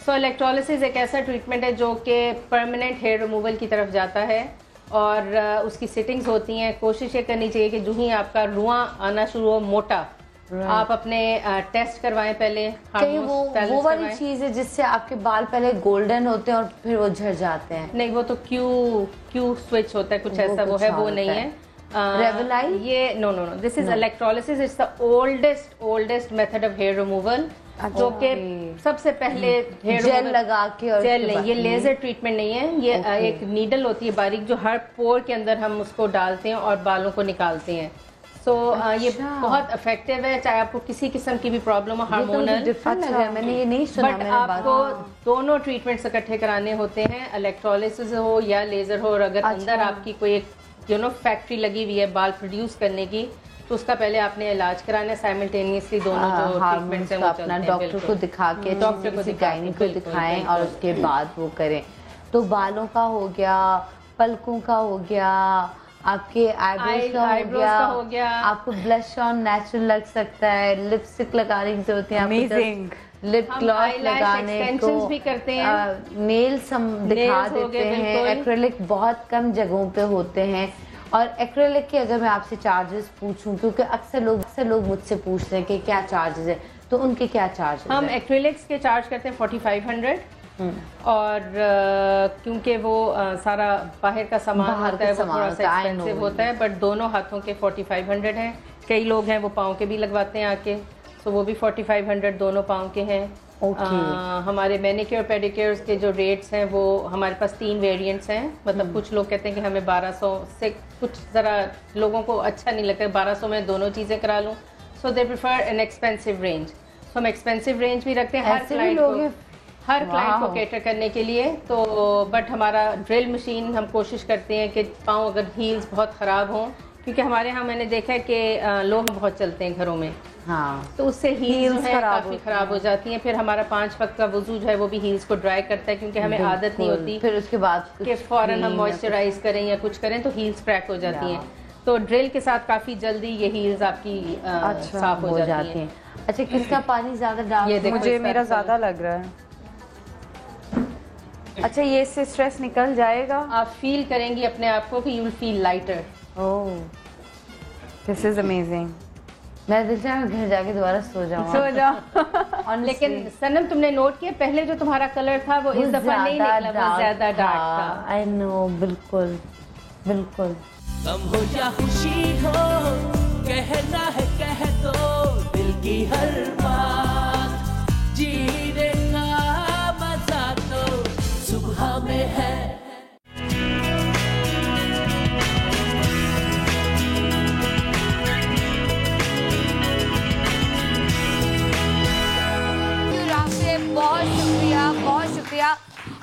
S4: सो इलेक्ट्रोलिसिस एक ऐसा ट्रीटमेंट है जो कि परमानेंट हेयर रिमूवल की तरफ जाता है और उसकी सिटिंग्स होती हैं। कोशिश ये करनी चाहिए कि जो ही आपका रुआं आना शुरू हो मोटा, आप अपने टेस्ट करवाएं पहले।
S3: कहीं वो वाली चीज है जिससे आपके बाल पहले गोल्डन होते हैं और फिर वो झड़ जाते हैं?
S4: नहीं, वो तो क्यू स्विच होता है कुछ ऐसा, वो नहीं है।
S3: रेवलाइल
S4: ये no, this is electrolysis. It's the oldest method of hair removal, जो कि सबसे पहले हेयर
S3: जेल लगा के, और
S4: जेल नहीं, ये लेजर ट्रीटमेंट नहीं है। ये एक नीडल होती है बारीक जो हर पोर के अंदर हम उसको डालते हैं और बालों को निकालते हैं। सो ये बहुत इफेक्टिव है, चाहे आपको किसी किस्म की भी प्रॉब्लम हो हार्मोनल।
S3: मैंने ये नहीं सुना।
S4: बट आपको दोनों ट्रीटमेंट्स इकट्ठे कराने होते हैं, इलेक्ट्रोलिसिस हो या लेजर हो। और अगर अंदर आपकी कोई एक फैक्ट्री लगी हुई है बाल प्रोड्यूस करने की, तो उसका पहले आपने इलाज कराना है साइमल्टेनियसली। दोनों जो ट्रीटमेंट्स हैं वो चलते हैं।
S3: डॉक्टर को दिखा के, डॉक्टर को दिखाएं और उसके बाद वो करें। तो बालों का हो गया, पलकों का हो गया, आपके आईब्रोज का हो गया, आपको ब्लश ऑन नेचुरल लग सकता है, लिपस्टिक लगाने की जरूरत है,
S5: अमेजिंग
S3: लिप ग्लॉस लगाने को
S4: भी करते हैं,
S3: नेल्स हम दिखा देते हैं। एक्रेलिक बहुत कम जगहों पे होते हैं। और एक्रेलिक के अगर मैं आपसे चार्जेस पूछूं, क्योंकि अक्सर लोग मुझसे पूछते हैं कि क्या चार्जेस है, तो उनके क्या चार्जेस?
S4: हम एक्रेलिक्स के चार्ज करते हैं 4500 और क्योंकि वो सारा बाहर का सामान होता है, वो थोड़ा सा एक्सपेंसिव होता है। बट दोनों हाथों के 4500 हैं। कई लोग हैं वो पाँव के भी लगवाते हैं आके, तो वो भी 4500 दोनों पाँव के हैं। हमारे मैनिक्योर पेडिक्योर्स के जो रेट्स हैं वो हमारे पास 3 वेरिएंट्स हैं। मतलब कुछ लोग कहते हैं कि हमें 1200 से, कुछ ज़रा लोगों को अच्छा नहीं लगता 1200 में दोनों चीज़ें करा लूँ, so they prefer an expensive range. तो हम एक्सपेंसिव रेंज भी रखते हैं हर क्लाइंट को कैटर करने के लिए। तो बट हमारा ड्रिल मशीन, हम कोशिश करते हैं कि पाँव अगर हील्स बहुत ख़राब हों, क्योंकि हमारे यहाँ मैंने देखा है कि लोग बहुत चलते हैं घरों में, हाँ, तो उससे हील्स काफ़ी ख़राब हो जाती हैं। फिर हमारा 5 वक्त का वुज़ू जो है वो भी हील्स को ड्राई करता है, क्योंकि हमें आदत नहीं होती
S3: फिर उसके बाद
S4: कि फ़ौरन हम मॉइस्चराइज करें या कुछ करें तो हील्स क्रैक हो जाती हैं। तो ड्रिल के साथ काफ़ी जल्दी ये हील्स आपकी साफ हो जाती हैं।
S3: अच्छा, किसका पानी ज़्यादा डाल?
S5: ये मुझे मेरा ज़्यादा लग रहा है। अच्छा, ये इससे स्ट्रेस निकल जाएगा?
S4: आप फील करेंगी अपने आप को कि you will feel lighter.
S5: Oh, this is amazing.
S3: मैं दिल चाहे घर जाके दोबारा सो
S5: जाओ।
S4: लेकिन सनम, तुमने नोट किया पहले जो तुम्हारा कलर था वो इस दफा नहीं निकला, वो ज्यादा डार्क था।
S3: आई नो, बिल्कुल बिल्कुल।
S1: गम हो या खुशी हो, कहना है कह दो दिल की हर बात। जीने का मजा तो सुबह में है।
S3: बहुत शुक्रिया।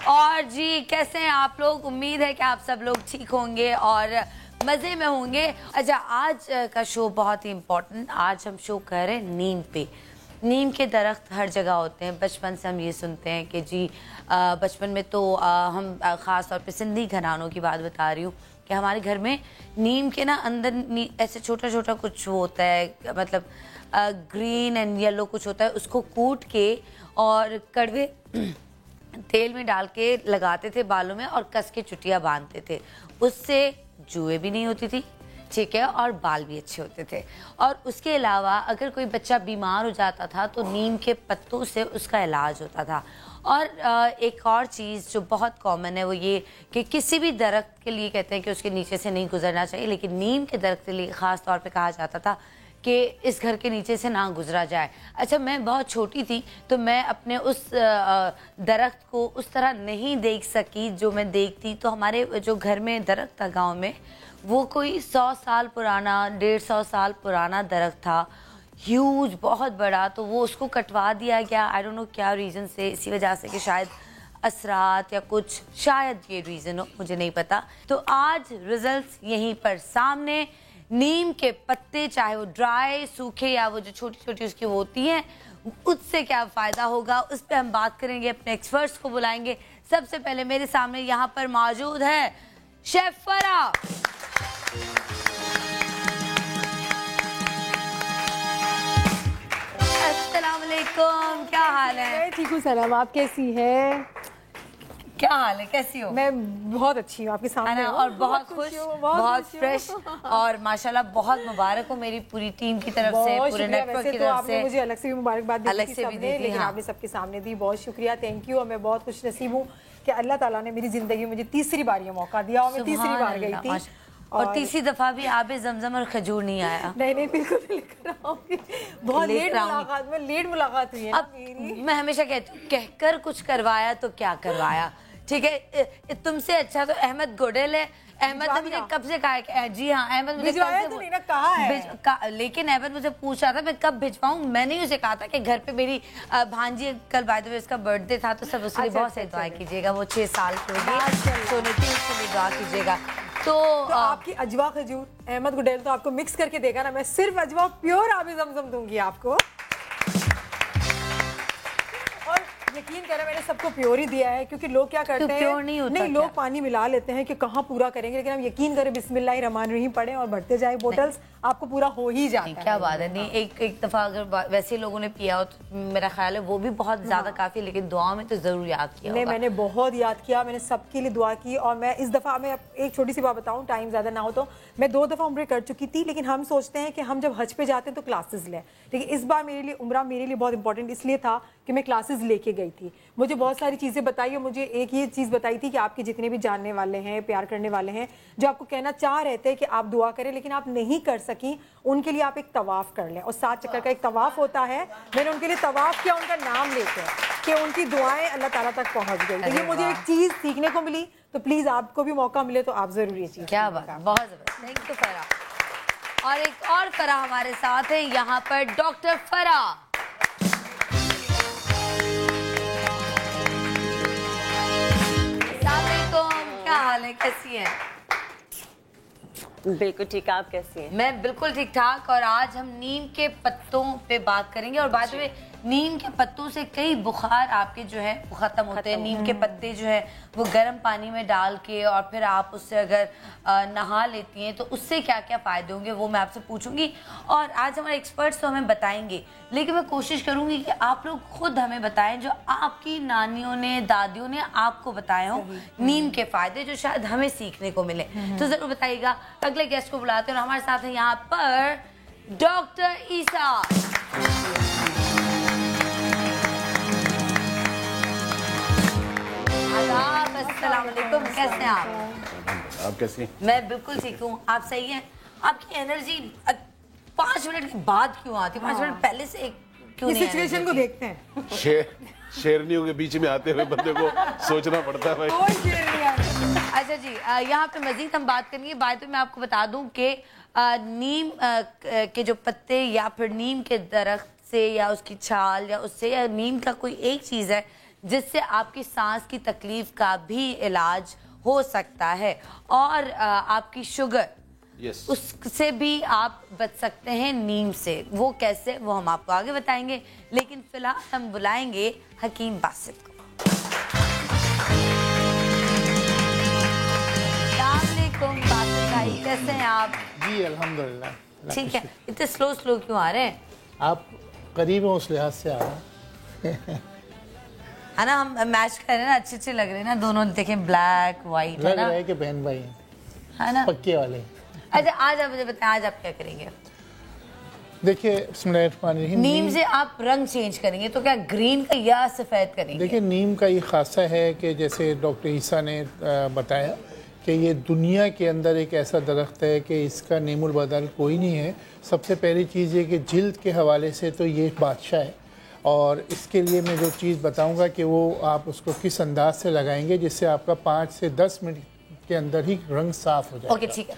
S3: और जी, कैसे हैं आप लोग? उम्मीद है कि आप सब लोग ठीक होंगे और मज़े में होंगे। अच्छा, आज का शो बहुत ही इम्पोर्टेंट। आज हम शो कर रहे हैं नीम पे। नीम के दरख्त हर जगह होते हैं। बचपन से हम ये सुनते हैं कि जी बचपन में तो हम ख़ास तौर पे सिंधी घरानों की बात बता रही हूँ कि हमारे घर में नीम के ना अंदर ऐसे छोटा छोटा कुछ होता है, मतलब ग्रीन एंड येलो कुछ होता है, उसको कूट के और कड़वे तेल में डाल के लगाते थे बालों में और कस के चुटिया बांधते थे। उससे जुए भी नहीं होती थी, ठीक है, और बाल भी अच्छे होते थे। और उसके अलावा अगर कोई बच्चा बीमार हो जाता था तो नीम के पत्तों से उसका इलाज होता था। और एक और चीज़ जो बहुत कॉमन है वो ये कि किसी भी दरख्त के लिए कहते हैं कि उसके नीचे से नहीं गुजरना चाहिए, लेकिन नीम के दरख्त के लिए ख़ास तौर पे कहा जाता था कि इस घर के नीचे से ना गुजरा जाए। अच्छा, मैं बहुत छोटी थी तो मैं अपने उस दरख्त को उस तरह नहीं देख सकी जो मैं देखती। तो हमारे जो घर में दरख्त था गांव में, वो कोई 100 साल पुराना, 150 साल पुराना दरख्त था, ह्यूज, बहुत बड़ा। तो वो उसको कटवा दिया गया, आई डोंट नो क्या रीज़न से, इसी वजह से कि शायद असरात या कुछ, शायद ये रीज़न हो, मुझे नहीं पता। तो आज रिजल्ट्स यहीं पर सामने। नीम के पत्ते, चाहे वो ड्राई, सूखे या वो जो छोटी छोटी उसकी होती हैं, उससे क्या फ़ायदा होगा, उस पर हम बात करेंगे। अपने एक्सपर्ट्स को बुलाएंगे। सबसे पहले मेरे सामने यहाँ पर मौजूद है शेफ फरा। अस्सलाम वालेकुम, क्या हाल है?
S6: ठीक हूँ सलाम, आप कैसी है?
S3: क्या हाल है, कैसी हो?
S6: मैं बहुत अच्छी हूँ, आपके सामने हूँ
S3: और बहुत खुश, बहुत फ्रेश और माशाल्लाह बहुत मुबारक हो मेरी पूरी टीम की तरफ से, पूरे नेटवर्क की तरफ से।
S6: मुझे अलग से भी मुबारकबाद दी,
S3: अलग से भी दी,
S6: लेकिन आपने सबके सामने दी, बहुत शुक्रिया, थैंक यू। और मैं बहुत खुश नसीब हूँ कि अल्लाह ताला ने मेरी जिंदगी में मुझे तीसरी बार ये मौका दिया और मैं तीसरी बार गई थी।
S3: और तीसरी दफा भी आबे जमजम और खजूर नहीं आया।
S6: नहीं, बिल्कुल लेकर आऊंगी। बहुत लेट मुलाकात हुई है ना मेरी।
S3: मैं हमेशा कहती हूँ, कहकर कुछ करवाया तो क्या करवाया, ठीक है। तुमसे अच्छा तो अहमद गोडेल है। अहमद ने मुझे कब से कहा है, जी हाँ, अहमद मुझे
S6: कहा है,
S3: लेकिन अहमद मुझे पूछ रहा था मैं कब भिजवाऊँ। मैंने उसे कहा था कि घर पे मेरी भांजी, कल बाय द वे उसका बर्थडे था, तो सब उसके लिए बहुत सारी दुआ कीजिएगा। वो 6 साल की होगी, सोने की, उसके लिए दुआ कीजिएगा। तो
S6: आपकी अजवा खजूर, अहमद गुडेल तो आपको मिक्स करके देगा ना, मैं सिर्फ अजवा प्योर आबे ज़मज़म दूंगी आपको। और यकीन करें, मैंने सबको प्योर ही दिया है, क्योंकि लोग क्या करते हैं,
S3: प्योर नहीं होता,
S6: लोग पानी मिला लेते हैं कि कहाँ पूरा करेंगे, लेकिन हम यकीन करें बिस्मिल्लाहिर्रहमानिर्रहीम पढ़ें और बढ़ते जाए बोतल्स, आपको पूरा हो ही जाता है।
S3: क्या बात है। नहीं, एक दफा अगर वैसे लोगों ने पिया हो तो मेरा ख्याल है वो भी बहुत ज्यादा काफी, लेकिन दुआ में तो जरूर याद किया।
S6: नहीं, मैंने बहुत याद किया, मैंने सबके लिए दुआ की। और मैं इस दफा, मैं एक छोटी सी बात बताऊं, टाइम ज्यादा ना हो तो, मैं 2 दफा उम्र कर चुकी थी, लेकिन हम सोचते हैं कि हम जब हज पे जाते हैं तो क्लासेस लें, लेकिन इस बार मेरे लिए उम्रा मेरे लिए बहुत इंपॉर्टेंट इसलिए था कि मैं क्लासेस लेके गई थी। मुझे बहुत सारी चीजें बताई और मुझे एक ये चीज बताई थी कि आपके जितने भी जानने वाले हैं, प्यार करने वाले हैं, जो आपको कहना चाह रहे थे कि आप दुआ करें लेकिन आप नहीं कर सकी, उनके लिए आप एक तवाफ कर लें। और 7 चक्कर का एक तवाफ होता है, मैंने उनके लिए तवाफ किया, उनका नाम लेकर, कि उनकी दुआएं अल्लाह ताला तक पहुंच गई। तो ये मुझे एक चीज सीखने को मिली, तो प्लीज आपको भी मौका मिले तो आप जरूर ये चीज।
S3: क्या बात, बहुत जबरदस्त, थैंक यू फरा। और एक और फरा हमारे साथ है यहाँ पर, डॉक्टर फरा। अस्सलाम वालेकुम, क्या हाल है, कैसी हैं?
S5: बिल्कुल ठीक, आप कैसी हैं?
S3: मैं बिल्कुल ठीक ठाक। और आज हम नीम के पत्तों पे बात करेंगे। और बाद में नीम के पत्तों से कई बुखार आपके जो है वो खत्म होते हैं। नीम के पत्ते जो है वो गर्म पानी में डाल के और फिर आप उससे अगर नहा लेती हैं तो उससे क्या क्या फ़ायदे होंगे वो मैं आपसे पूछूंगी। और आज हमारे एक्सपर्ट्स तो हमें बताएंगे, लेकिन मैं कोशिश करूंगी कि आप लोग खुद हमें बताएं जो आपकी नानियों ने, दादियों ने आपको बताए हों नीम के फ़ायदे, जो शायद हमें सीखने को मिले। तो ज़रूर बताइएगा। अगले गेस्ट को बुलाते हैं और हमारे साथ है यहाँ पर डॉक्टर ईसा। अस्सलाम वालेकुम, कैसे हैं आप
S7: कैसी हैं?
S3: मैं बिल्कुल ठीक हूँ, आप सही हैं? आपकी एनर्जी 5 मिनट के बाद क्यों आती है? 5 मिनट पहले से क्यों नहीं?
S6: सिचुएशन को देखते हैं।
S7: शेरनियों के बीच में आते हुए बंदे को सोचना पड़ता है भाई।
S3: अच्छा जी, यहाँ पे मजीद हम बात करेंगे। बाद में मैं आपको बता दूं कि नीम के जो पत्ते या फिर नीम के दरख्त से या उसकी छाल या उससे या नीम का कोई एक चीज़ है जिससे आपकी सांस की तकलीफ का भी इलाज हो सकता है। और आपकी शुगर उससे भी आप बच सकते हैं नीम से। वो कैसे, वो हम आपको आगे बताएंगे। लेकिन फिलहाल हम बुलाएंगे हकीम बासित को। अस्सलामुअलैकुम बासित भाई, कैसे हैं आप?
S8: जी अल्हम्दुलिल्लाह।
S3: ठीक है। इतने स्लो क्यों आ रहे हैं?
S8: आप करीब हो उस लिहाज से आ रहे हैं।
S3: है ना, हम मैच कर रहे हैं ना, अच्छे लग रहे हैं ना दोनों। देखें ब्लैक व्हाइट
S8: लग रहा है कि बहन भाई हैं,
S3: है ना,
S8: पक्के वाले।
S3: अच्छा आज आप मुझे बताएं, आज आप क्या करेंगे?
S8: देखिए बिस्मिल्लाहिर्रहमानिर्रहीम,
S3: नीम से आप रंग चेंज करेंगे तो क्या ग्रीन का या सफ़ेद करेंगे?
S8: देखिए नीम का ये खासा है कि जैसे डॉक्टर ईसा ने बताया कि ये दुनिया के अंदर एक ऐसा दरख्त है कि इसका नेमुल बदल कोई नहीं है। सबसे पहली चीज़ ये कि जिल्द के हवाले से तो ये बादशाह है। और इसके लिए मैं जो चीज़ बताऊंगा कि वो आप उसको किस अंदाज से लगाएंगे जिससे आपका 5 से 10 मिनट के अंदर ही रंग साफ हो जाएगा।
S3: ओके ठीक है।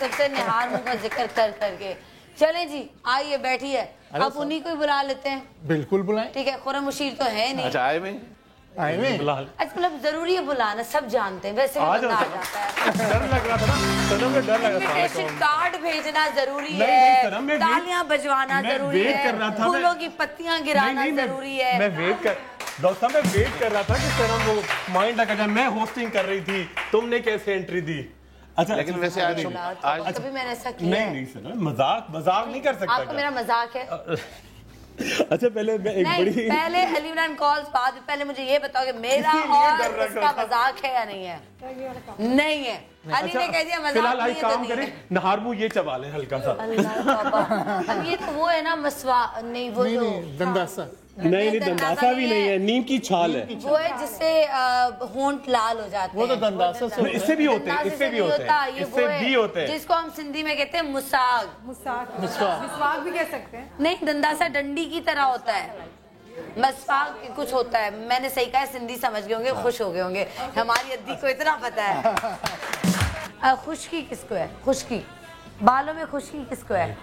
S3: सबसे निहार मुँह का जिक्र कर करके चलें जी, आइए बैठिए। आप उन्हीं को ही बुला लेते हैं।
S8: बिल्कुल बुलाएं।
S3: ठीक है, खुर्रम मुशीर तो है नहीं।
S7: अच्छा आए में
S3: अच्छा मतलब जरूरी है बुलाना, सब जानते हैं, वैसे भी बंदा आ जाता है।
S9: डर लग रहा था ना, सनम में डर लग रहा था।
S3: इनविटेशन कार्ड भेजना जरूरी
S9: नहीं,
S3: है,
S9: सनम में
S3: तालियां बजवाना जरूरी है, फूलों की पत्तियां गिराना जरूरी है।
S9: मैं वेट कर, डॉक्टर साहब मैं वेट कर रहा था कि सनम वो माइंड लगा, मैं होस्टिंग कर रही थी, तुमने कैसे एंट्री दी? अच्छा
S7: लेकिन वैसे आज
S3: कभी मैंने ऐसा किया
S9: नहीं सनम, मजाक नहीं कर सकता।
S3: आपको मेरा मजाक है?
S9: अच्छा पहले मैं एक
S3: नहीं,
S9: बड़ी
S3: पहले अली इमरान कॉल्स बाद, पहले मुझे ये बताओ कि मेरा और इसका मजाक है या नहीं है? नहीं है। अली ने कह दिया मजाक
S9: फिलहाल
S3: नहीं
S9: आई
S3: है,
S9: काम
S3: तो
S9: करें, नहारबू ये चबा ले हल्का सा।
S3: अब ये तो वो है ना मसवा, नहीं वो जो
S8: दंदासा
S9: नहीं दंदासा भी नहीं है, नीम की छाल है।
S3: वो है जिससे होंठ लाल हो जाते हैं।
S8: वो तो दंदासा से
S9: इससे भी होते हैं, इससे भी होते हैं, इससे भी होते हैं,
S3: जिसको हम सिंधी में कहते हैं मुसाग।
S6: मिसवाक भी कह सकते हैं।
S3: नहीं, दंदासा डंडी की तरह होता है, मसवाक कुछ होता है। मैंने सही कहा, सिंधी समझ गए होंगे, खुश हो गए होंगे। हमारी अद्दी को इतना पता है। खुश्की किसको है? खुश्की, बालों में खुश्की किसको है?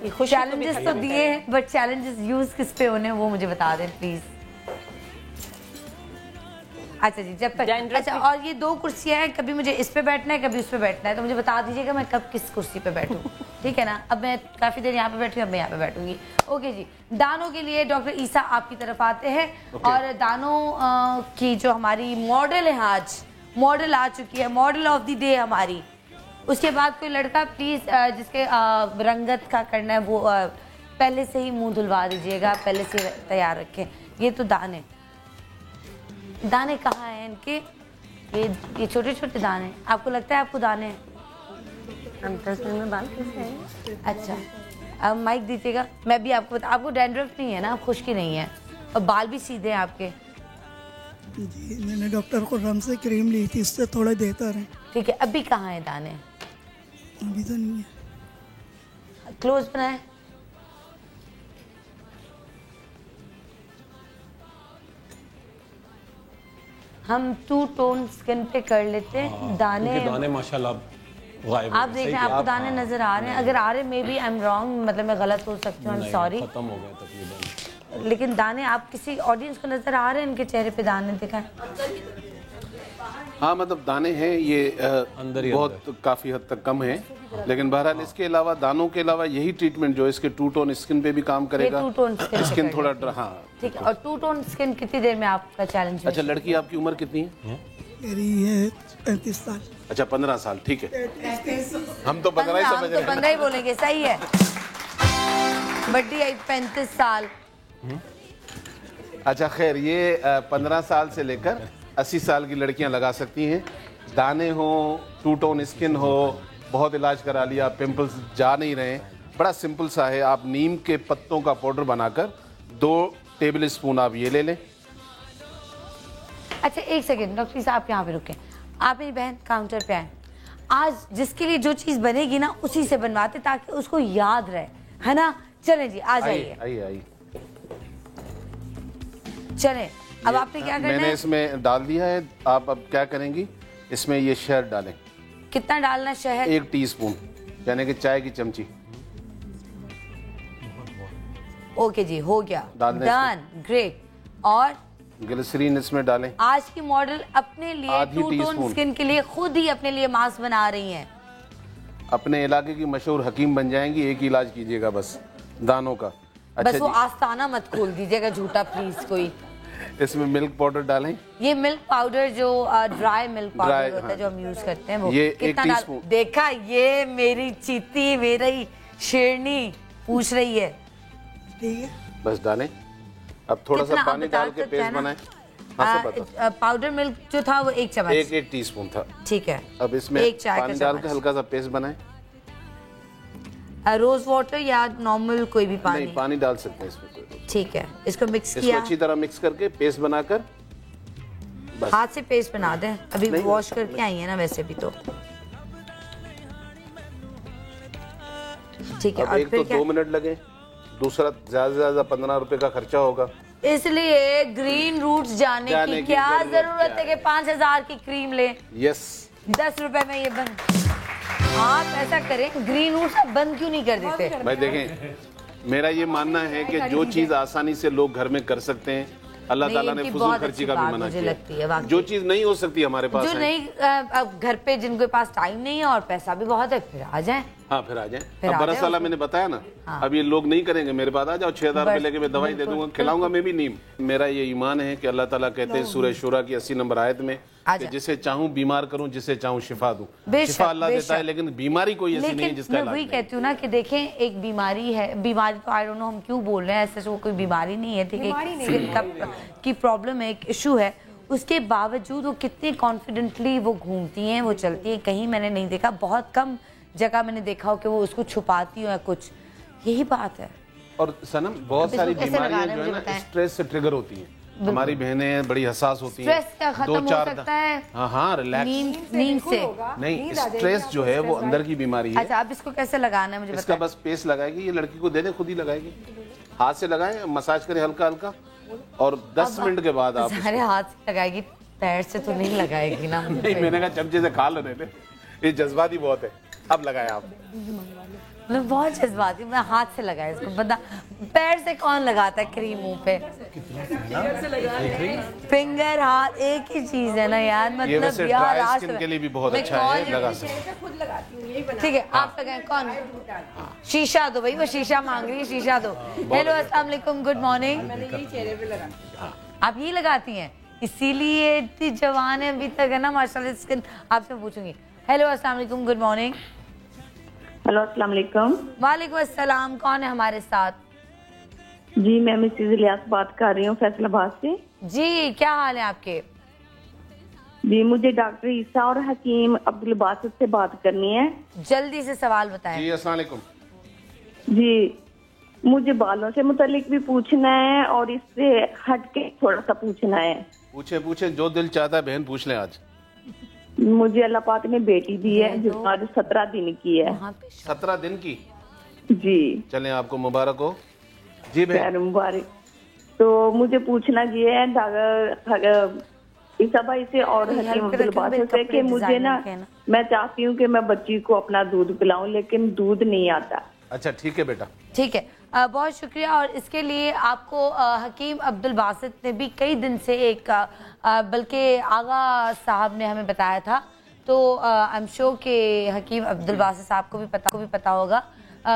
S3: चैलेंजेस तो दिए हैं, बट चैलेंजेस यूज किस पे होने वो मुझे बता दें प्लीज। अच्छा जी, जब तक अच्छा, और ये 2 कुर्सियां हैं, कभी मुझे इस पे बैठना है, कभी उस पे बैठना है, तो मुझे बता दीजिएगा मैं कब किस कुर्सी पे बैठूं। ठीक है ना? अब मैं काफी देर यहाँ पे बैठी हूँ, अब मैं यहाँ पे बैठूंगी। ओके जी, दानों के लिए डॉक्टर ईसा आपकी तरफ आते हैं। और दानों की जो हमारी मॉडल है, आज मॉडल आ चुकी है, मॉडल ऑफ द डे हमारी। उसके बाद कोई लड़का प्लीज जिसके रंगत का करना है वो पहले से ही मुंह धुलवा दीजिएगा, पहले से तैयार रखें। ये तो दाने कहाँ हैं इनके? ये छोटे छोटे दाने, आपको लगता है आपको दाने हैं? में बाल कैसे हैं? अच्छा अब माइक दीजिएगा, मैं भी आपको आपको डैंड्रफ नहीं है ना, खुश्की नहीं है, और बाल भी सीधे हैं आपके?
S10: जी मैंने डॉक्टर खुर्रम से क्रीम ली थी, इससे थोड़ा देता रहे।
S3: ठीक है, अभी कहाँ है दाने?
S10: अभी तो नहीं है।
S3: क्लोज बनाए। हम 2 टोन स्किन पे कर लेते हैं। दाने
S9: माशाल्लाह गायब
S3: आप देख रहे हैं, आपको दाने नजर आ रहे हैं? अगर आ रहे maybe I am wrong, मतलब मैं गलत हो सकती हूँ, आई एम सॉरी।
S9: खत्म हो गया तकरीबन।
S3: लेकिन दाने आप किसी ऑडियंस को नजर आ रहे हैं इनके चेहरे पे दाने दिखाएं?
S7: हाँ मतलब दाने हैं ये
S9: अंदर ही
S7: बहुत काफी हद तक कम है, लेकिन बहरहाल इसके अलावा दानों के अलावा यही ट्रीटमेंट जो है इसके 2 टोन स्किन पे भी काम करेगा।
S3: 2 टोन
S7: स्किन थोड़ा हाँ
S3: ठीक है। और 2 टोन स्किन कितनी देर में आपका चैलेंज?
S7: अच्छा, लड़की आपकी उम्र कितनी है?
S10: मेरी है 35 साल।
S7: अच्छा 15 साल, ठीक है। हम तो 15 ही समझ रहे हैं।
S3: 15 ही बोलेंगे, सही है। बड्डी आई 35 साल।
S7: अच्छा खैर, ये 15 साल से लेकर 80 साल की लड़कियां लगा सकती हैं। दाने हो, 2 टोन स्किन हो, बहुत इलाज करा लिया, पिंपल्स जा नहीं रहे, बड़ा सिंपल सा है। आप नीम के पत्तों का पाउडर बनाकर 2 टेबल स्पून आप ये ले लें।
S3: अच्छा एक सेकेंड डॉक्टर साहब, आप यहाँ पे रुके। आप मेरी बहन काउंटर पे आए। आज जिसके लिए जो चीज बनेगी ना उसी से बनवाते ताकि उसको याद रहे, है ना? चले जी, आ जाइए।
S7: आइए।
S3: चले, अब आपने क्या करना है?
S7: मैंने इसमें डाल दिया है। आप अब क्या करेंगी, इसमें ये शहद डालें।
S3: कितना डालना शहद?
S7: 1 टीस्पून, यानी कि चाय की चमची।
S3: ओके जी, हो गया, डन, ग्रेट। और
S7: ग्लिसरीन इसमें डालें।
S3: आज की मॉडल अपने लिए 2 टोन स्किन के लिए खुद ही अपने लिए मास्क बना रही हैं।
S7: अपने इलाके की मशहूर हकीम बन जाएंगी। एक ही इलाज कीजिएगा बस, दानों का। अच्छा
S3: बस वो आस्ताना मत खोल दीजिएगा झूठा प्लीज कोई।
S7: इसमें मिल्क पाउडर डालें।
S3: ये मिल्क पाउडर जो ड्राई मिल्क पाउडर होता है जो हम यूज करते हैं वो
S7: ये
S3: कितना
S7: 1 टीस्पून।
S3: देखा, ये मेरी चीती, मेरी शेरनी पूछ रही है।
S10: ठीक है,
S7: बस डालें। अब थोड़ा सा पानी डाल के पेस्ट बनाएं।
S3: पाउडर मिल्क जो था वो 1 चम्मच,
S7: 1 टीस्पून था।
S3: ठीक है।
S7: अब इसमें पानी डाल के हल्का सा पेस्ट बनाएं।
S3: रोज वाटर या नॉर्मल कोई भी पानी?
S7: नहीं, पानी डाल सकते हैं इसमें,
S3: ठीक है। इसको मिक्स
S7: इसको
S3: किया,
S7: अच्छी तरह मिक्स करके पेस्ट बनाकर बस।
S3: हाथ से पेस्ट बना दें। अभी वॉश करके आई है ना वैसे भी तो, ठीक है।
S7: अब एक तो 2 मिनट लगे, दूसरा ज्यादा से ज्यादा 15 रुपए का खर्चा होगा।
S3: इसलिए ग्रीन रूट्स जाने की क्या जरूरत है कि 5000 की क्रीम ले?
S7: यस,
S3: 10 रुपए में ये बंद। आप ऐसा करें, ग्रीन रूट्स आप बंद क्यों नहीं कर देते?
S7: भाई देखें, मेरा ये मानना है कि जो चीज आसानी से लोग घर में कर सकते हैं, अल्लाह ताला ने फजूल खर्ची का भी मना किया। जो चीज नहीं हो सकती हमारे पास
S3: जो नहीं, अब घर पे जिनके पास टाइम नहीं है और पैसा भी बहुत है, फिर आ जाए।
S7: हाँ, फिर आ जाए। अब बरस वाला मैंने बताया ना, अब ये लोग नहीं करेंगे, मेरे पास आ जाओ, 6000 रुपए लेके मैं दवाई दे दूंगा, खिलाऊंगा मैं भी नीम। मेरा ये ईमान है कि अल्लाह ताला कहते हैं सूरह शुरा की 80 नंबर आयत में कि जिसे चाहूँ बीमार करूँ, जिसे चाहूँ शिफा दूं। शिफा अल्लाह देता है, लेकिन बीमारी कोई ऐसी नहीं है जिसका इलाज नहीं।
S3: मैं वही कहती हूँ ना कि देखें, एक बीमारी है, बीमारी तो आई डोंट नो हम क्यों बोल रहे हैं, ऐसे वो कोई बीमारी नहीं है, ठीक है, स्किन की प्रॉब्लम है, एक इशू है, उसके बावजूद वो कितने कॉन्फिडेंटली वो घूमती हैं, वो चलती हैं। कहीं मैंने नहीं देखा, बहुत कम जगह मैंने देखा हो कि वो उसको छुपाती हो या कुछ, यही बात है।
S7: और सनम, बहुत सारी बीमारियां जो है ना स्ट्रेस से ट्रिगर होती हैं। हमारी बहनें बड़ी हसास होती हैं।
S3: स्ट्रेस क्या खत्म हो सकता है?
S7: हाँ, रिलैक्स,
S3: नींद से
S7: नहीं, स्ट्रेस जो है वो अंदर की बीमारी है।
S3: अच्छा, अब इसको कैसे लगाना है मुझे
S7: इसका बस पेस्ट लगाएगी, ये लड़की को दे दे, खुद ही लगाएगी। हाथ से लगाएं, मसाज करें हल्का हल्का, और 10 मिनट के बाद आप
S3: सारे हाथ से लगाएगी, पैर से तो नहीं लगाएगी ना?
S7: नहीं, मैंने कहा चमचे से खा लो, ये जज्बाती बहुत है। अब लगाए आप।
S3: मैं बहुत जज्बाती, मैं हाथ से लगाया इसको, बता। पैर से कौन लगाता है क्रीम मुंह पे? फिंगर, हाथ एक ही चीज है ना यार, मतलब
S7: ये वैसे ड्राई स्किन के लिए भी बहुत अच्छा है, लगा सकते।
S3: ठीक है, आप लगाएं। कौन? शीशा दो भाई, वो शीशा मांग रही है, शीशा दो। हेलो, अस्सलाम वालेकुम, गुड मॉर्निंग। मैंने यही चेहरे पे लगा। आप यही लगाती हैं, इसीलिए इतनी जवान है अभी तक, है ना माशाल्लाह स्किन। आपसे पूछूंगी। हेलो, अस्सलाम वालेकुम, गुड मॉर्निंग।
S11: हेलो, अस्सलाम वालेकुम।
S3: वालेकुम अस्सलाम। कौन है हमारे साथ?
S11: जी, मैं मिसेज इलियास बात कर रही हूँ फैसलाबाद से।
S3: जी, क्या हाल है आपके?
S11: जी, मुझे डॉक्टर ईसा और हकीम अब्दुल बासित से बात करनी है।
S3: जल्दी से सवाल बताएं।
S7: जी, अस्सलाम वालेकुम।
S11: जी, मुझे बालों से मुतालिक भी पूछना है और इससे हट के थोड़ा सा पूछना है।
S7: पूछे, जो दिल चाहता है बहन पूछ लें। आज
S11: मुझे अल्लाह पाक ने बेटी दी है जो आज 17 दिन की है।
S7: 17 दिन की?
S11: जी।
S7: चलें, आपको मुबारक हो। जी बहन,
S11: मुबारक। तो मुझे पूछना ये है, ईसा भाई से और हकीम अब्दुल बासित से कि मुझे ना, मैं चाहती हूँ कि मैं बच्ची को अपना दूध पिलाऊं, लेकिन दूध नहीं आता।
S7: अच्छा ठीक है बेटा,
S3: ठीक है, बहुत शुक्रिया। और इसके लिए आपको हकीम अब्दुल बासित ने भी कई दिन से एक बल्कि आगा साहब ने हमें बताया था, तो आई एम श्योर कि हकीम अब्दुल बासित साहब को भी पता होगा।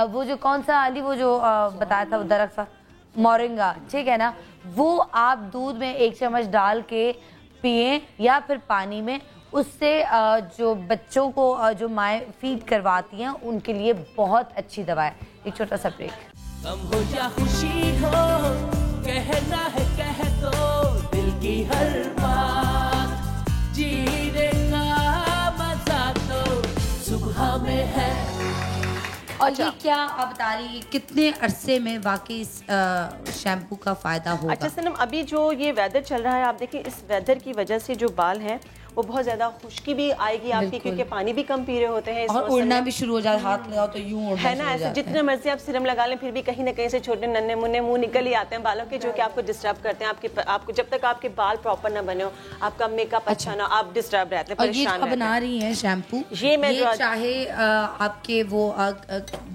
S3: वो जो कौन सा अली वो जो बताया था वो दरख्त मोरिंगा, ठीक है ना, वो आप दूध में 1 चम्मच डाल के पिए या फिर पानी में, उससे जो बच्चों को जो माएँ फीड करवाती हैं उनके लिए बहुत अच्छी दवा है। एक छोटा सा ब्रेक।
S1: कम हो या खुशी हो, कहना है कह दो दिल की हर बात, जीने का मजा तो सुबह में है।
S3: और ये क्या आप बता रही है कितने अरसे में वाकई इस शैम्पू का फायदा होगा?
S12: अच्छा सनम, अभी जो ये वेदर चल रहा है, आप देखिए इस वेदर की वजह से जो बाल हैं वो बहुत ज्यादा खुश्की भी आएगी आपकी, क्योंकि पानी भी कम पी रहे होते हैं,
S3: और उड़ना भी शुरू हो जाए, हाथ लगाओ तो यूं उड़ना
S12: है ना। ऐसे जितने मर्जी आप सीरम लगा लें फिर भी कहीं ना कहीं से छोटे नन्हे मुन्ने मुंह निकल ही आते हैं बालों के, जो कि आपको डिस्टर्ब करते हैं। आपको जब तक आपके बाल प्रॉपर ना बने हो, आपका मेकअप अच्छा ना, आप डिस्टर्ब रहते हैं, परेशान रहते हैं।
S3: बना रही है शैम्पू, ये चाहे आपके वो